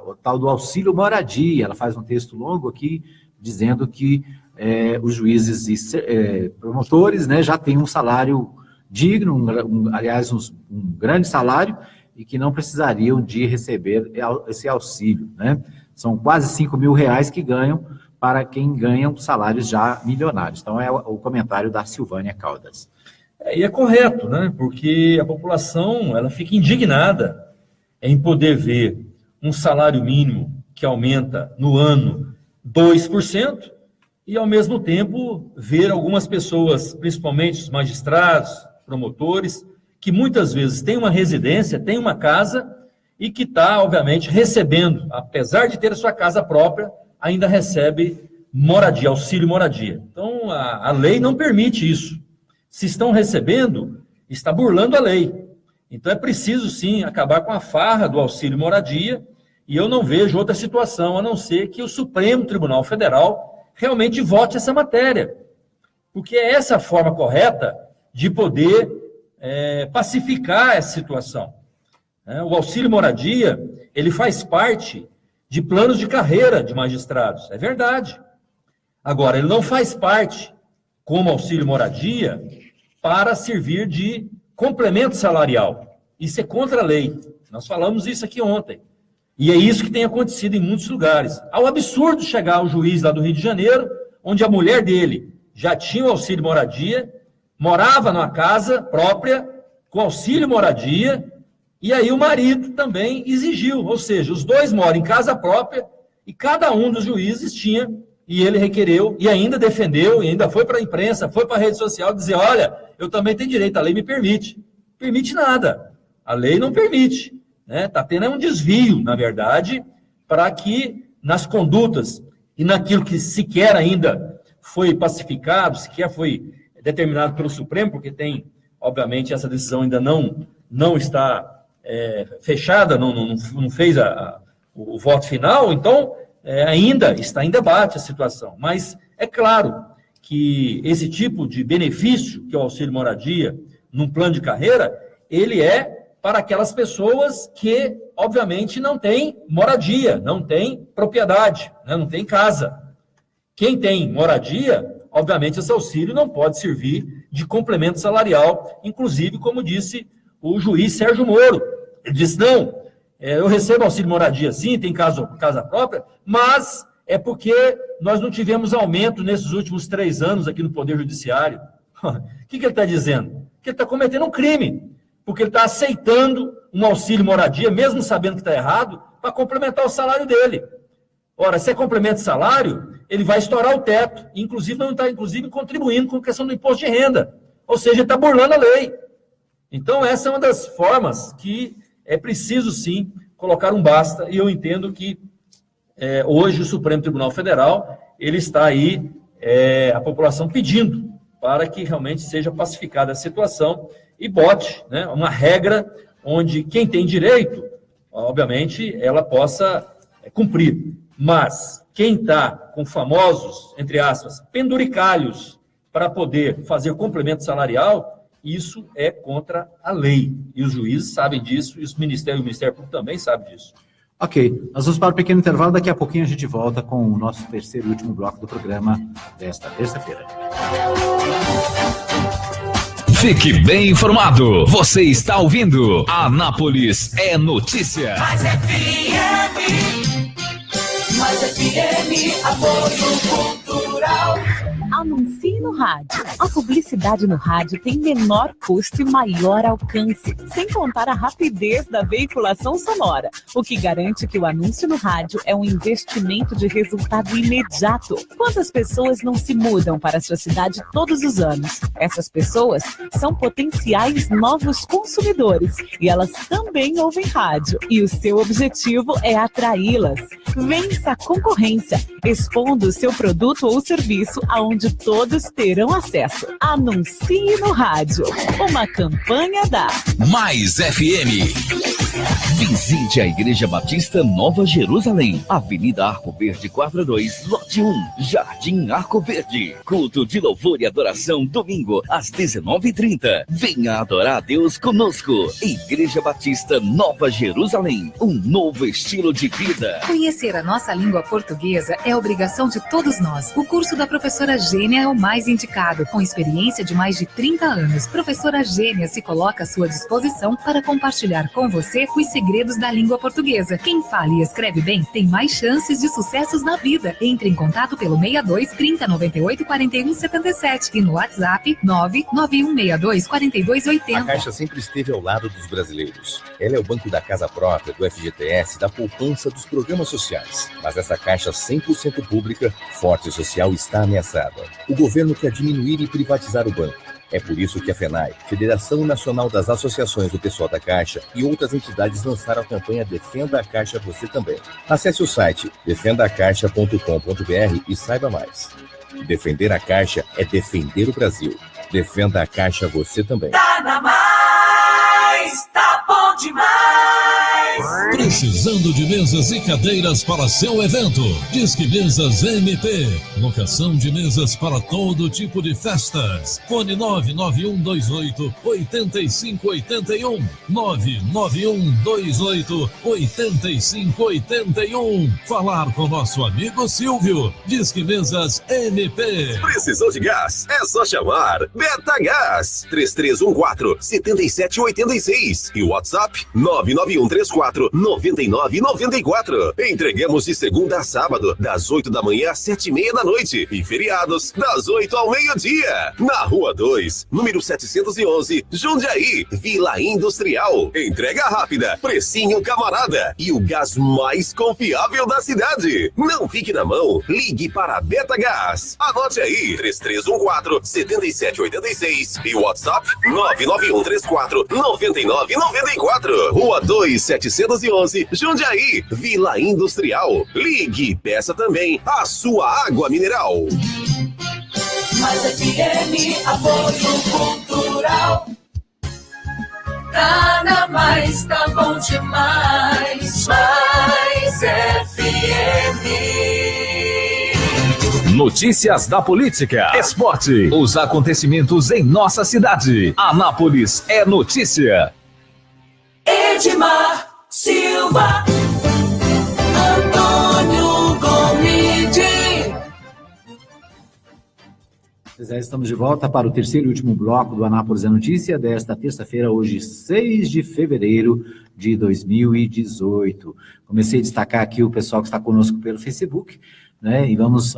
o tal do auxílio moradia. Ela faz um texto longo aqui dizendo que os juízes e promotores, né, já têm um salário digno, aliás, um grande salário, e que não precisariam de receber esse auxílio, né? São quase R$5.000 que ganham para quem ganha salários já milionários. Então, é o comentário da Silvânia Caldas. E é correto, né? Porque a população ela fica indignada em poder ver um salário mínimo que aumenta no ano 2%, e, ao mesmo tempo, ver algumas pessoas, principalmente os magistrados, promotores, que muitas vezes têm uma residência, têm uma casa e que está, obviamente, recebendo, apesar de ter a sua casa própria, ainda recebe moradia, auxílio moradia. Então, a lei não permite isso. Se estão recebendo, está burlando a lei. Então, é preciso, sim, acabar com a farra do auxílio moradia, e eu não vejo outra situação a não ser que o Supremo Tribunal Federal realmente vote essa matéria, porque é essa a forma correta de poder pacificar essa situação. O auxílio moradia, ele faz parte de planos de carreira de magistrados, é verdade. Agora, ele não faz parte, como auxílio moradia, para servir de complemento salarial. Isso é contra a lei. Nós falamos isso aqui ontem. E é isso que tem acontecido em muitos lugares. Ao absurdo chegar o juiz lá do Rio de Janeiro, onde a mulher dele já tinha o auxílio moradia, morava numa casa própria, com auxílio moradia, e aí o marido também exigiu, ou seja, os dois moram em casa própria, e cada um dos juízes tinha, e ele requereu, e ainda defendeu, e ainda foi para a imprensa, foi para a rede social dizer, olha, eu também tenho direito, a lei me permite. Permite nada, a lei não permite. Está tendo um desvio, na verdade, para que nas condutas e naquilo que sequer ainda foi pacificado, sequer foi determinado pelo Supremo, porque tem, obviamente, essa decisão ainda não está fechada, não fez o voto final, então ainda está em debate a situação. Mas é claro que esse tipo de benefício, que é o auxílio moradia, num plano de carreira, ele é para aquelas pessoas que, obviamente, não têm moradia, não têm propriedade, né? Não tem casa. Quem tem moradia, obviamente, esse auxílio não pode servir de complemento salarial, inclusive, como disse o juiz Sérgio Moro. Ele disse, não, eu recebo auxílio moradia sim, tem casa própria, mas é porque nós não tivemos aumento nesses últimos 3 anos aqui no Poder Judiciário. O que ele está dizendo? Que ele está cometendo um crime, porque ele está aceitando um auxílio moradia, mesmo sabendo que está errado, para complementar o salário dele. Ora, se é complemento de salário, ele vai estourar o teto, inclusive não está contribuindo com a questão do imposto de renda, ou seja, ele está burlando a lei. Então, essa é uma das formas que é preciso, sim, colocar um basta, e eu entendo que hoje o Supremo Tribunal Federal, ele está aí, a população pedindo para que realmente seja pacificada a situação e bote, né, uma regra onde quem tem direito, obviamente, ela possa cumprir. Mas quem está com famosos, entre aspas, penduricalhos para poder fazer complemento salarial, isso é contra a lei. E os juízes sabem disso, e o Ministério Público também sabe disso. Ok, nós vamos para um pequeno intervalo, daqui a pouquinho a gente volta com o nosso terceiro e último bloco do programa desta terça-feira. Fique bem informado. Você está ouvindo Anápolis é Notícia. Mais FM, apoio cultural. Anuncie no rádio. A publicidade no rádio tem menor custo e maior alcance, sem contar a rapidez da veiculação sonora, o que garante que o anúncio no rádio é um investimento de resultado imediato. Quantas pessoas não se mudam para a sua cidade todos os anos? Essas pessoas são potenciais novos consumidores e elas também ouvem rádio. E o seu objetivo é atraí-las. Vença a concorrência, expondo o seu produto ou serviço aonde todos terão acesso. Anuncie no rádio. Uma campanha da Mais FM. Visite a Igreja Batista Nova Jerusalém, Avenida Arco Verde 42, Lote 1, Jardim Arco Verde. Culto de louvor e adoração, domingo, às 19h30. Venha adorar a Deus conosco. Igreja Batista Nova Jerusalém, um novo estilo de vida. Conhecer a nossa língua portuguesa é obrigação de todos nós. O curso da professora Gênia é o mais indicado, com experiência de mais de 30 anos. Professora Gênia se coloca à sua disposição para compartilhar com você os segredos da língua portuguesa. Quem fala e escreve bem tem mais chances de sucessos na vida. Entre em contato pelo 62 30 98 41 77 e no WhatsApp 99162 4280. A Caixa sempre esteve ao lado dos brasileiros. Ela é o banco da casa própria, do FGTS, da poupança, dos programas sociais. Mas essa Caixa 100% pública, forte e social, está ameaçada. O governo quer diminuir e privatizar o banco. É por isso que a FENAI, Federação Nacional das Associações do Pessoal da Caixa, e outras entidades lançaram a campanha Defenda a Caixa Você Também. Acesse o site defendacaixa.com.br e saiba mais. Defender a Caixa é defender o Brasil. Defenda a Caixa Você Também. Tá na Mais, tá bom demais. Precisando de mesas e cadeiras para seu evento? Disque Mesas MP. Locação de mesas para todo tipo de festas. Fone 99128-8581. 99128-8581. Falar com nosso amigo Silvio. Disque Mesas MP. Precisou de gás? É só chamar Betagás 3314-7786 e o WhatsApp 99134-9994. Entregamos de segunda a sábado, das 8 da manhã às 7h30 da noite e feriados, das 8 ao meio-dia. Na Rua 2, número 711, Jundiaí, Vila Industrial. Entrega rápida, precinho camarada e o gás mais confiável da cidade. Não fique na mão, ligue para a Betagás. Anote aí, 3314-7786 e o WhatsApp 99134-9994. Rua 2, 711, Jundiaí, Vila Industrial. Ligue, peça também a sua água mineral. Mais FM, apoio cultural. Tá na Mais, tá bom demais. Mais FM. Notícias da política, esporte, os acontecimentos em nossa cidade. Anápolis é notícia. Edmar Silva, Antônio Gomide. Estamos de volta para o terceiro e último bloco do Anápolis é Notícia desta terça-feira, hoje 6 de fevereiro de 2018. Comecei a destacar aqui o pessoal que está conosco pelo Facebook, né? E vamos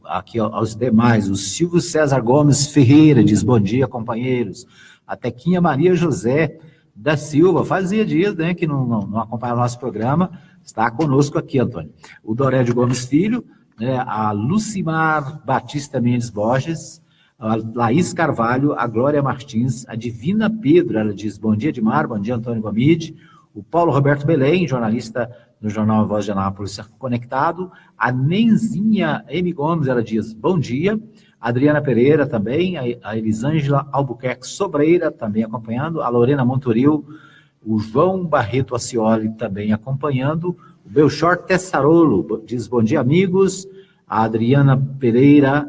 aqui aos demais. O Silvio César Gomes Ferreira diz: bom dia, companheiros. A Tequinha Maria José da Silva, fazia dias, né, que não acompanhava o nosso programa, está conosco aqui, Antônio. O Dorédio Gomes Filho, né, a Lucimar Batista Mendes Borges, a Laís Carvalho, a Glória Martins, a Divina Pedro, ela diz: bom dia, Edmar, bom dia, Antônio Gomide. o Paulo Roberto Belém, jornalista no jornal Voz de Anápolis Conectado, a Nenzinha M. Gomes, ela diz bom dia, a Adriana Pereira também, a Elisângela Albuquerque Sobreira também acompanhando, a Lorena Montoril, o João Barreto Acioli também acompanhando, o Belchor Tessarolo diz bom dia, amigos, a Adriana Pereira,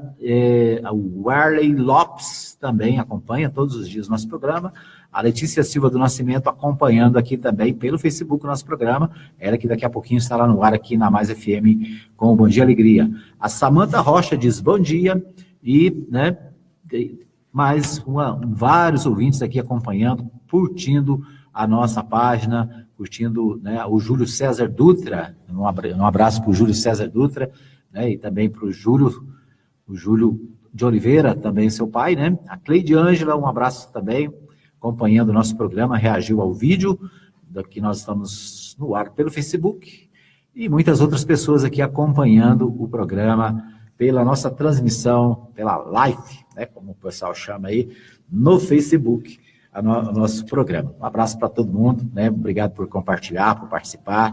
o Warley Lopes também acompanha todos os dias o nosso programa, a Letícia Silva do Nascimento acompanhando aqui também pelo Facebook o nosso programa, ela que daqui a pouquinho estará no ar aqui na Mais FM com o Bom Dia Alegria. A Samanta Rocha diz bom dia e, né, mais vários ouvintes aqui acompanhando, curtindo a nossa página, curtindo, né, o Júlio César Dutra, um abraço para o Júlio César Dutra, né, e também para o Júlio de Oliveira, também seu pai, né, a Cleide Ângela, um abraço também, acompanhando o nosso programa, reagiu ao vídeo, que nós estamos no ar pelo Facebook, e muitas outras pessoas aqui acompanhando o programa pela nossa transmissão, pela live, né, como o pessoal chama aí, no Facebook, o nosso programa. Um abraço para todo mundo, né, obrigado por compartilhar, por participar,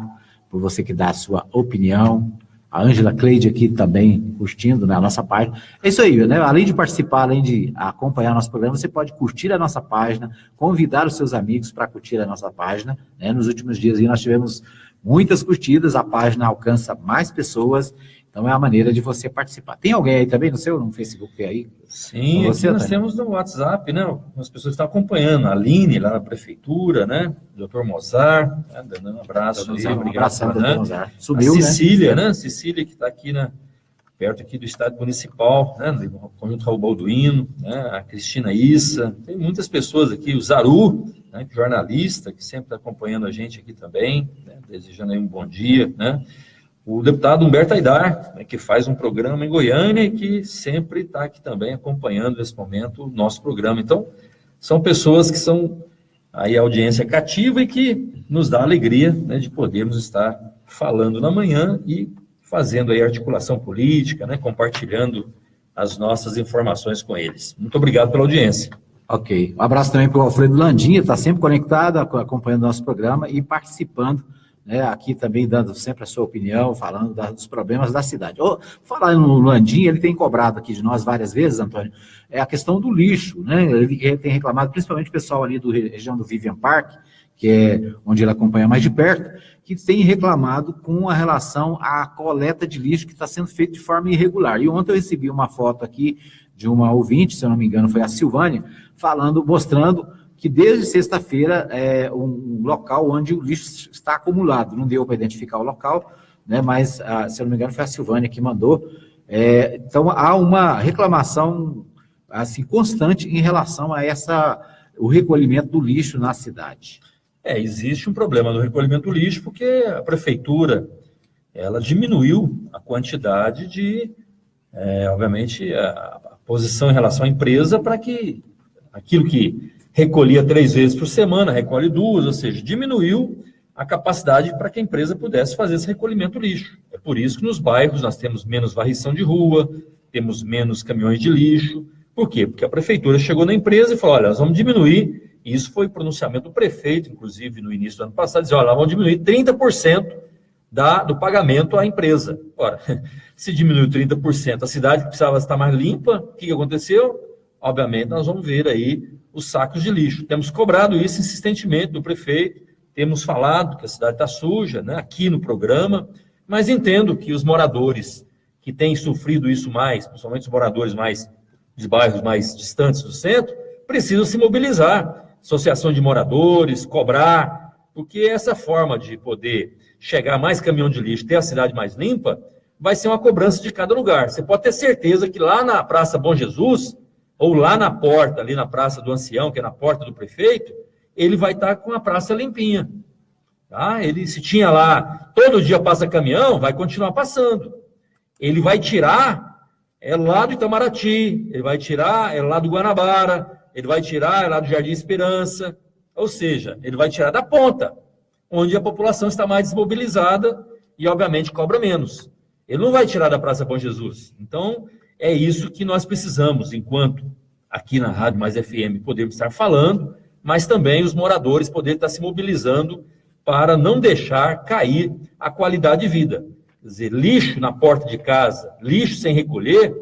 por você que dá a sua opinião, a Ângela Cleide aqui também curtindo, né, a nossa página. É isso aí, né? Além de participar, além de acompanhar nosso programa, você pode curtir a nossa página, convidar os seus amigos para curtir a nossa página, né? Nos últimos dias aí nós tivemos muitas curtidas, a página alcança mais pessoas, então é a maneira de você participar. Tem alguém aí também no Facebook aí? Sim, você, aqui nós temos no WhatsApp, né? As pessoas estão acompanhando, a Aline lá na prefeitura, né? O Dr. Mozart, né? Dando um abraço aí, um abração, né? Dr. Mozart. Subiu, a Cecília, né? Cecília que está aqui, perto aqui do Estádio Municipal, né? Do Conjunto Raul Balduino, né? A Cristina Issa, tem muitas pessoas aqui, o Zaru, né? Jornalista, que sempre está acompanhando a gente aqui também, né? Desejando aí um bom dia, né? O deputado Humberto Aidar, né, que faz um programa em Goiânia e que sempre está aqui também acompanhando nesse momento o nosso programa. Então, são pessoas que são aí a audiência cativa e que nos dá alegria, né, de podermos estar falando na manhã e fazendo aí articulação política, né, compartilhando as nossas informações com eles. Muito obrigado pela audiência. Ok. Um abraço também para o Alfredo Landinha, está sempre conectado, acompanhando o nosso programa e participando, né, aqui também dando sempre a sua opinião, falando dos problemas da cidade. Falar no Landim, ele tem cobrado aqui de nós várias vezes, Antônio, é a questão do lixo, né? Ele tem reclamado, principalmente o pessoal ali da região do Vivian Park, que é onde ele acompanha mais de perto, que tem reclamado com a relação à coleta de lixo que está sendo feita de forma irregular. E ontem eu recebi uma foto aqui de uma ouvinte, se eu não me engano foi a Silvânia, mostrando que desde sexta-feira é um local onde o lixo está acumulado. Não deu para identificar o local, né, mas, se eu não me engano, foi a Silvânia que mandou. Então, há uma reclamação assim, constante em relação a o recolhimento do lixo na cidade. Existe um problema no recolhimento do lixo, porque a prefeitura ela diminuiu a quantidade de, obviamente, a posição em relação à empresa para que aquilo que recolhia 3 vezes por semana, recolhe 2, ou seja, diminuiu a capacidade para que a empresa pudesse fazer esse recolhimento do lixo. É por isso que nos bairros nós temos menos varrição de rua, temos menos caminhões de lixo. Por quê? Porque a prefeitura chegou na empresa e falou, olha, nós vamos diminuir, e isso foi pronunciamento do prefeito, inclusive no início do ano passado, dizer, olha, nós vamos diminuir 30% do pagamento à empresa. Ora, se diminuiu 30%, a cidade precisava estar mais limpa, o que aconteceu? Obviamente, nós vamos ver aí os sacos de lixo. Temos cobrado isso insistentemente do prefeito, temos falado que a cidade está suja, né, aqui no programa, mas entendo que os moradores que têm sofrido isso mais, principalmente os moradores de bairros mais distantes do centro, precisam se mobilizar. Associação de moradores, cobrar, porque essa forma de poder chegar mais caminhão de lixo, ter a cidade mais limpa, vai ser uma cobrança de cada lugar. Você pode ter certeza que lá na Praça Bom Jesus, ou lá na porta, ali na Praça do Ancião, que é na porta do prefeito, ele vai estar com a praça limpinha. Tá? Ele, se tinha lá, todo dia passa caminhão, vai continuar passando. Ele vai tirar, lá do Itamaraty, ele vai tirar, lá do Guanabara, ele vai tirar, lá do Jardim Esperança, ou seja, ele vai tirar da ponta, onde a população está mais desmobilizada e, obviamente, cobra menos. Ele não vai tirar da Praça Bom Jesus. Então, é isso que nós precisamos, enquanto aqui na Rádio Mais FM podemos estar falando, mas também os moradores poderem estar se mobilizando para não deixar cair a qualidade de vida. Quer dizer, lixo na porta de casa, lixo sem recolher,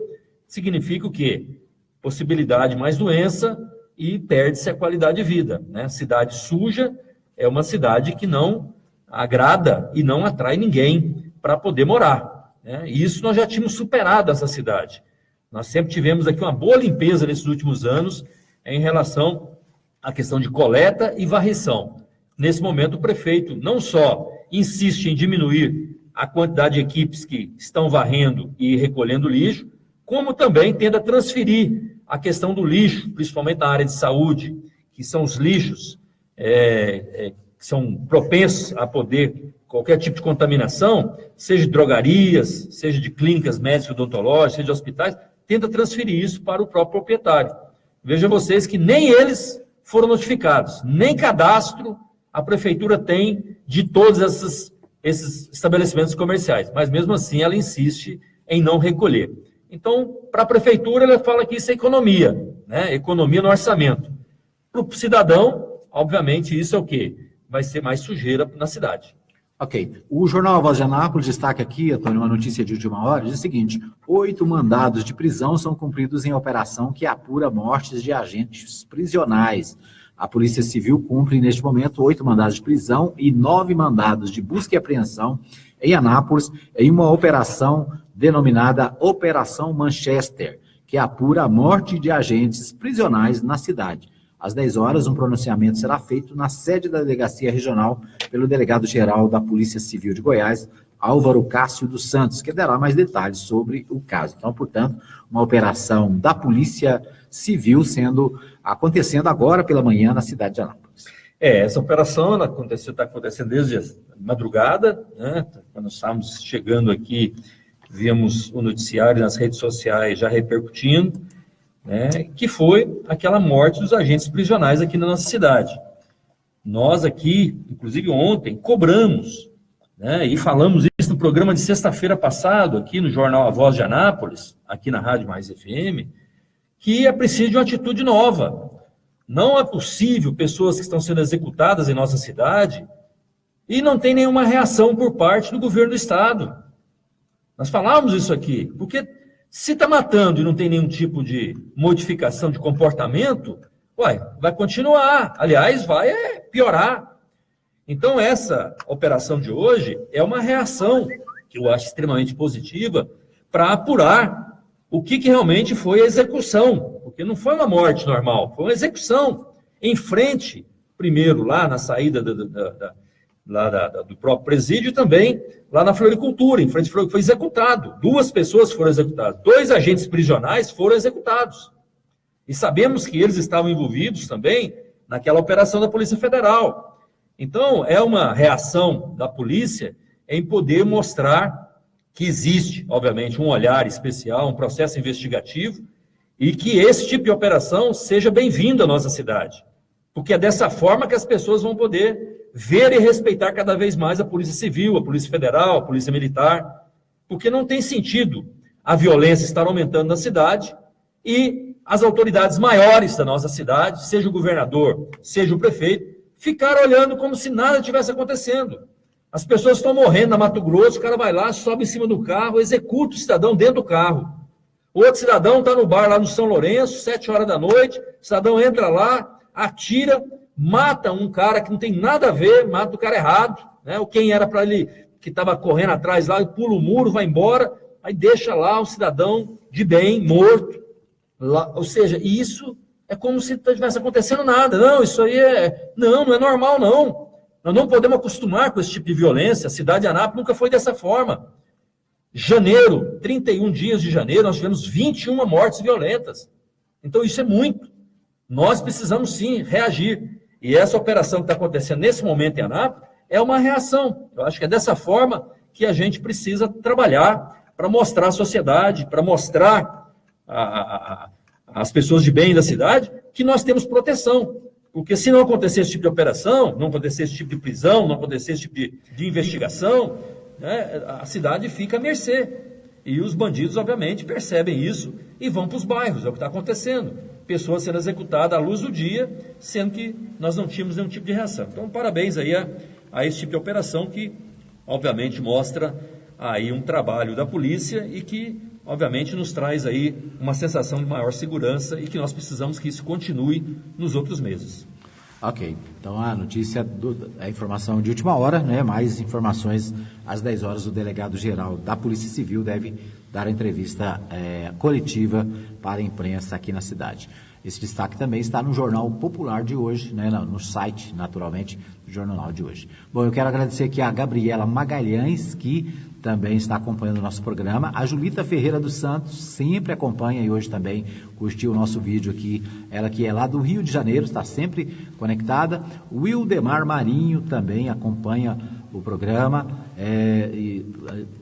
significa o quê? Possibilidade mais doença e perde-se a qualidade de vida, né? Cidade suja é uma cidade que não agrada e não atrai ninguém para poder morar, né? E isso nós já tínhamos superado essa cidade. Nós sempre tivemos aqui uma boa limpeza nesses últimos anos em relação à questão de coleta e varrição. Nesse momento, o prefeito não só insiste em diminuir a quantidade de equipes que estão varrendo e recolhendo lixo, como também tenta transferir a questão do lixo, principalmente na área de saúde, que são os lixos que são propensos a poder qualquer tipo de contaminação, seja de drogarias, seja de clínicas médicas odontológicas, seja de hospitais, tenta transferir isso para o próprio proprietário. Veja vocês que nem eles foram notificados, nem cadastro a prefeitura tem de todos esses estabelecimentos comerciais, mas mesmo assim ela insiste em não recolher. Então, para a prefeitura, ela fala que isso é economia, né? Economia no orçamento. Para o cidadão, obviamente, isso é o quê? Vai ser mais sujeira na cidade. Ok. O jornal A Voz de Anápolis destaca aqui, Antônio, uma notícia de última hora, diz o seguinte: 8 mandados de prisão são cumpridos em operação que apura mortes de agentes prisionais. A Polícia Civil cumpre, neste momento, 8 mandados de prisão e 9 mandados de busca e apreensão em Anápolis, em uma operação denominada Operação Manchester, que apura a morte de agentes prisionais na cidade. Às 10 horas, um pronunciamento será feito na sede da Delegacia Regional pelo Delegado-Geral da Polícia Civil de Goiás, Álvaro Cássio dos Santos, que dará mais detalhes sobre o caso. Então, portanto, uma operação da Polícia Civil acontecendo agora pela manhã na cidade de Anápolis. Essa operação está acontecendo desde a madrugada, né? Quando estávamos chegando aqui, vimos o noticiário nas redes sociais já repercutindo, né? Que foi aquela morte dos agentes prisionais aqui na nossa cidade. Nós aqui, inclusive ontem, cobramos, né? E falamos isso no programa de sexta-feira passado, aqui no jornal A Voz de Anápolis, aqui na Rádio Mais FM, que é preciso de uma atitude nova. Não é possível pessoas que estão sendo executadas em nossa cidade e não tem nenhuma reação por parte do governo do estado. Nós falávamos isso aqui, porque se está matando e não tem nenhum tipo de modificação de comportamento, vai continuar. Aliás, vai piorar. Então, essa operação de hoje é uma reação, que eu acho extremamente positiva, para apurar o que realmente foi a execução, porque não foi uma morte normal, foi uma execução em frente, primeiro lá na saída do próprio presídio e também lá na floricultura, em frente foi executado. 2 pessoas foram executadas, 2 agentes prisionais foram executados. E sabemos que eles estavam envolvidos também naquela operação da Polícia Federal. Então, é uma reação da polícia em poder mostrar que existe, obviamente, um olhar especial, um processo investigativo, e que esse tipo de operação seja bem-vindo à nossa cidade. Porque é dessa forma que as pessoas vão poder ver e respeitar cada vez mais a Polícia Civil, a Polícia Federal, a Polícia Militar, porque não tem sentido a violência estar aumentando na cidade e as autoridades maiores da nossa cidade, seja o governador, seja o prefeito, ficar olhando como se nada estivesse acontecendo. As pessoas estão morrendo na Mato Grosso, o cara vai lá, sobe em cima do carro, executa o cidadão dentro do carro. O outro cidadão está no bar lá no São Lourenço, 7 horas da noite, o cidadão entra lá, atira, mata um cara que não tem nada a ver, mata o cara errado, né? Ou quem era para ele, que estava correndo atrás lá, pula o muro, vai embora, aí deixa lá o cidadão de bem, morto. Lá, ou seja, isso é como se não estivesse acontecendo nada. Não, isso aí não é normal, não. Nós não podemos acostumar com esse tipo de violência. A cidade de Anápolis nunca foi dessa forma. Janeiro, 31 dias de janeiro, nós tivemos 21 mortes violentas. Então, isso é muito. Nós precisamos, sim, reagir. E essa operação que está acontecendo nesse momento em Anápolis é uma reação. Eu acho que é dessa forma que a gente precisa trabalhar para mostrar à sociedade, para mostrar às pessoas de bem da cidade que nós temos proteção. Porque se não acontecer esse tipo de operação, não acontecer esse tipo de prisão, não acontecer esse tipo de investigação, né, a cidade fica à mercê. E os bandidos, obviamente, percebem isso e vão para os bairros, é o que está acontecendo. Pessoas sendo executadas à luz do dia, sendo que nós não tínhamos nenhum tipo de reação. Então, parabéns aí a esse tipo de operação que, obviamente, mostra aí um trabalho da polícia e que, obviamente, nos traz aí uma sensação de maior segurança e que nós precisamos que isso continue nos outros meses. Ok, então a notícia, a informação de última hora, né? Mais informações às 10 horas, o delegado-geral da Polícia Civil deve dar a entrevista coletiva para a imprensa aqui na cidade. Esse destaque também está no Jornal Popular de hoje, né? No site, naturalmente, do Jornal de hoje. Bom, eu quero agradecer aqui a Gabriela Magalhães, que também está acompanhando o nosso programa. A Julita Ferreira dos Santos sempre acompanha e hoje também curtiu o nosso vídeo aqui. Ela que é lá do Rio de Janeiro, está sempre conectada. O Wildemar Marinho também acompanha o programa e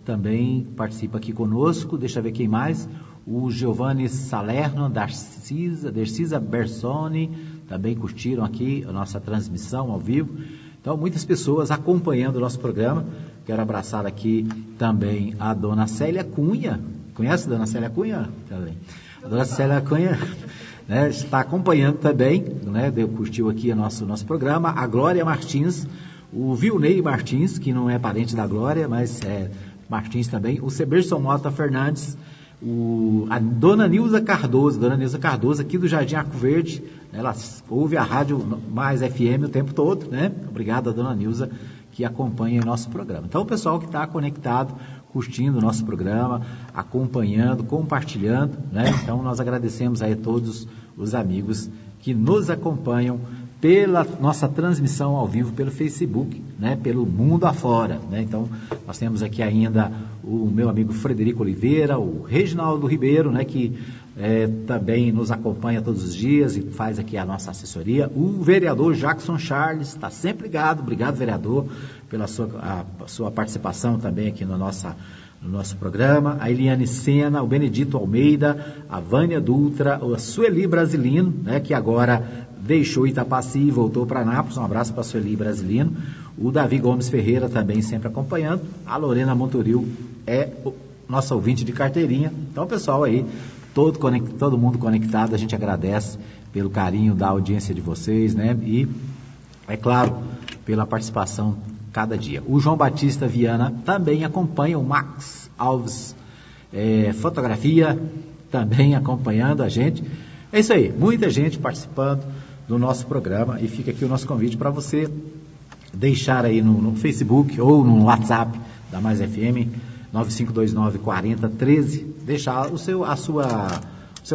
também participa aqui conosco. Deixa eu ver quem mais. O Giovanni Salerno, Dercisa Bersoni, também curtiram aqui a nossa transmissão ao vivo. Então, muitas pessoas acompanhando o nosso programa. Quero abraçar aqui também a dona Célia Cunha. Conhece a dona Célia Cunha? Também. A dona Célia Cunha, né, está acompanhando também, né, curtiu aqui o nosso programa. A Glória Martins, o Vilney Martins, que não é parente da Glória, mas é Martins também. O Seberson Mota Fernandes, a dona Nilza Cardoso aqui do Jardim Arco Verde. Ela ouve a Rádio Mais FM o tempo todo, né? Obrigado a dona Nilza, que acompanha o nosso programa. Então, o pessoal que está conectado, curtindo o nosso programa, acompanhando, compartilhando, né? Então, nós agradecemos aí a todos os amigos que nos acompanham pela nossa transmissão ao vivo pelo Facebook, né? Pelo mundo afora, né? Então, nós temos aqui ainda o meu amigo Frederico Oliveira, o Reginaldo Ribeiro, né? Que também nos acompanha todos os dias e faz aqui a nossa assessoria. O vereador Jackson Charles está sempre ligado. Obrigado, vereador, pela sua participação também aqui no nosso programa. A Eliane Sena, o Benedito Almeida, a Vânia Dutra, a Sueli Brasilino, né, que agora deixou Itapaci e voltou para Anápolis. Um abraço para a Sueli Brasilino. O Davi Gomes Ferreira também sempre acompanhando. A Lorena Montoril é nossa ouvinte de carteirinha. Então, pessoal aí, todo mundo conectado, a gente agradece pelo carinho da audiência de vocês, né? E, é claro, pela participação cada dia. O João Batista Viana também acompanha, o Max Alves Fotografia também acompanhando a gente. É isso aí, muita gente participando do nosso programa, e fica aqui o nosso convite para você deixar aí no Facebook ou no WhatsApp da Mais FM 9529-4013, deixar o seu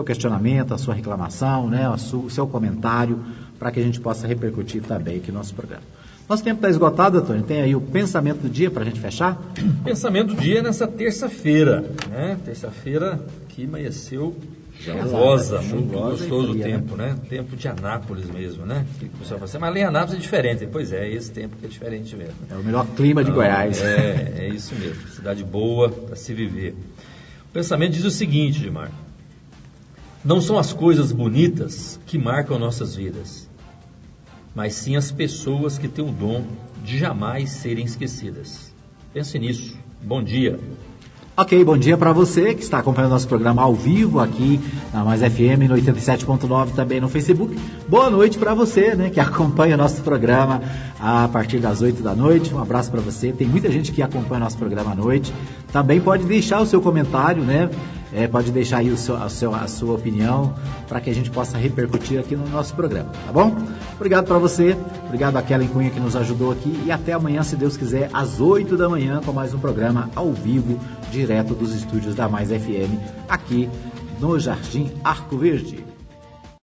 questionamento, a sua reclamação, né, o seu comentário, para que a gente possa repercutir também aqui no nosso programa. Nosso tempo está esgotado, Antônio. Tem aí o pensamento do dia para a gente fechar? Pensamento do dia nessa terça-feira, né? Terça-feira que amanheceu chuvosa, muito gostoso o tempo, né? Tempo de Anápolis mesmo, né? Que o pessoal fala assim, mas ali em Anápolis é diferente. Pois é, esse tempo que é diferente mesmo. É o melhor clima de Goiás. É isso mesmo. Cidade boa para se viver. O pensamento diz o seguinte, Gilmar. Não são as coisas bonitas que marcam nossas vidas, mas sim as pessoas que têm o dom de jamais serem esquecidas. Pense nisso. Bom dia. Ok, bom dia para você que está acompanhando nosso programa ao vivo aqui na Mais FM no 87.9, também no Facebook. Boa noite para você, né, que acompanha o nosso programa a partir das 8 da noite. Um abraço para você. Tem muita gente que acompanha o nosso programa à noite. Também pode deixar o seu comentário, né? Pode deixar aí a sua opinião para que a gente possa repercutir aqui no nosso programa, tá bom? Obrigado para você, obrigado a Kellen Cunha que nos ajudou aqui, e até amanhã, se Deus quiser, às 8 da manhã, com mais um programa ao vivo, direto dos estúdios da Mais FM, aqui no Jardim Arco Verde.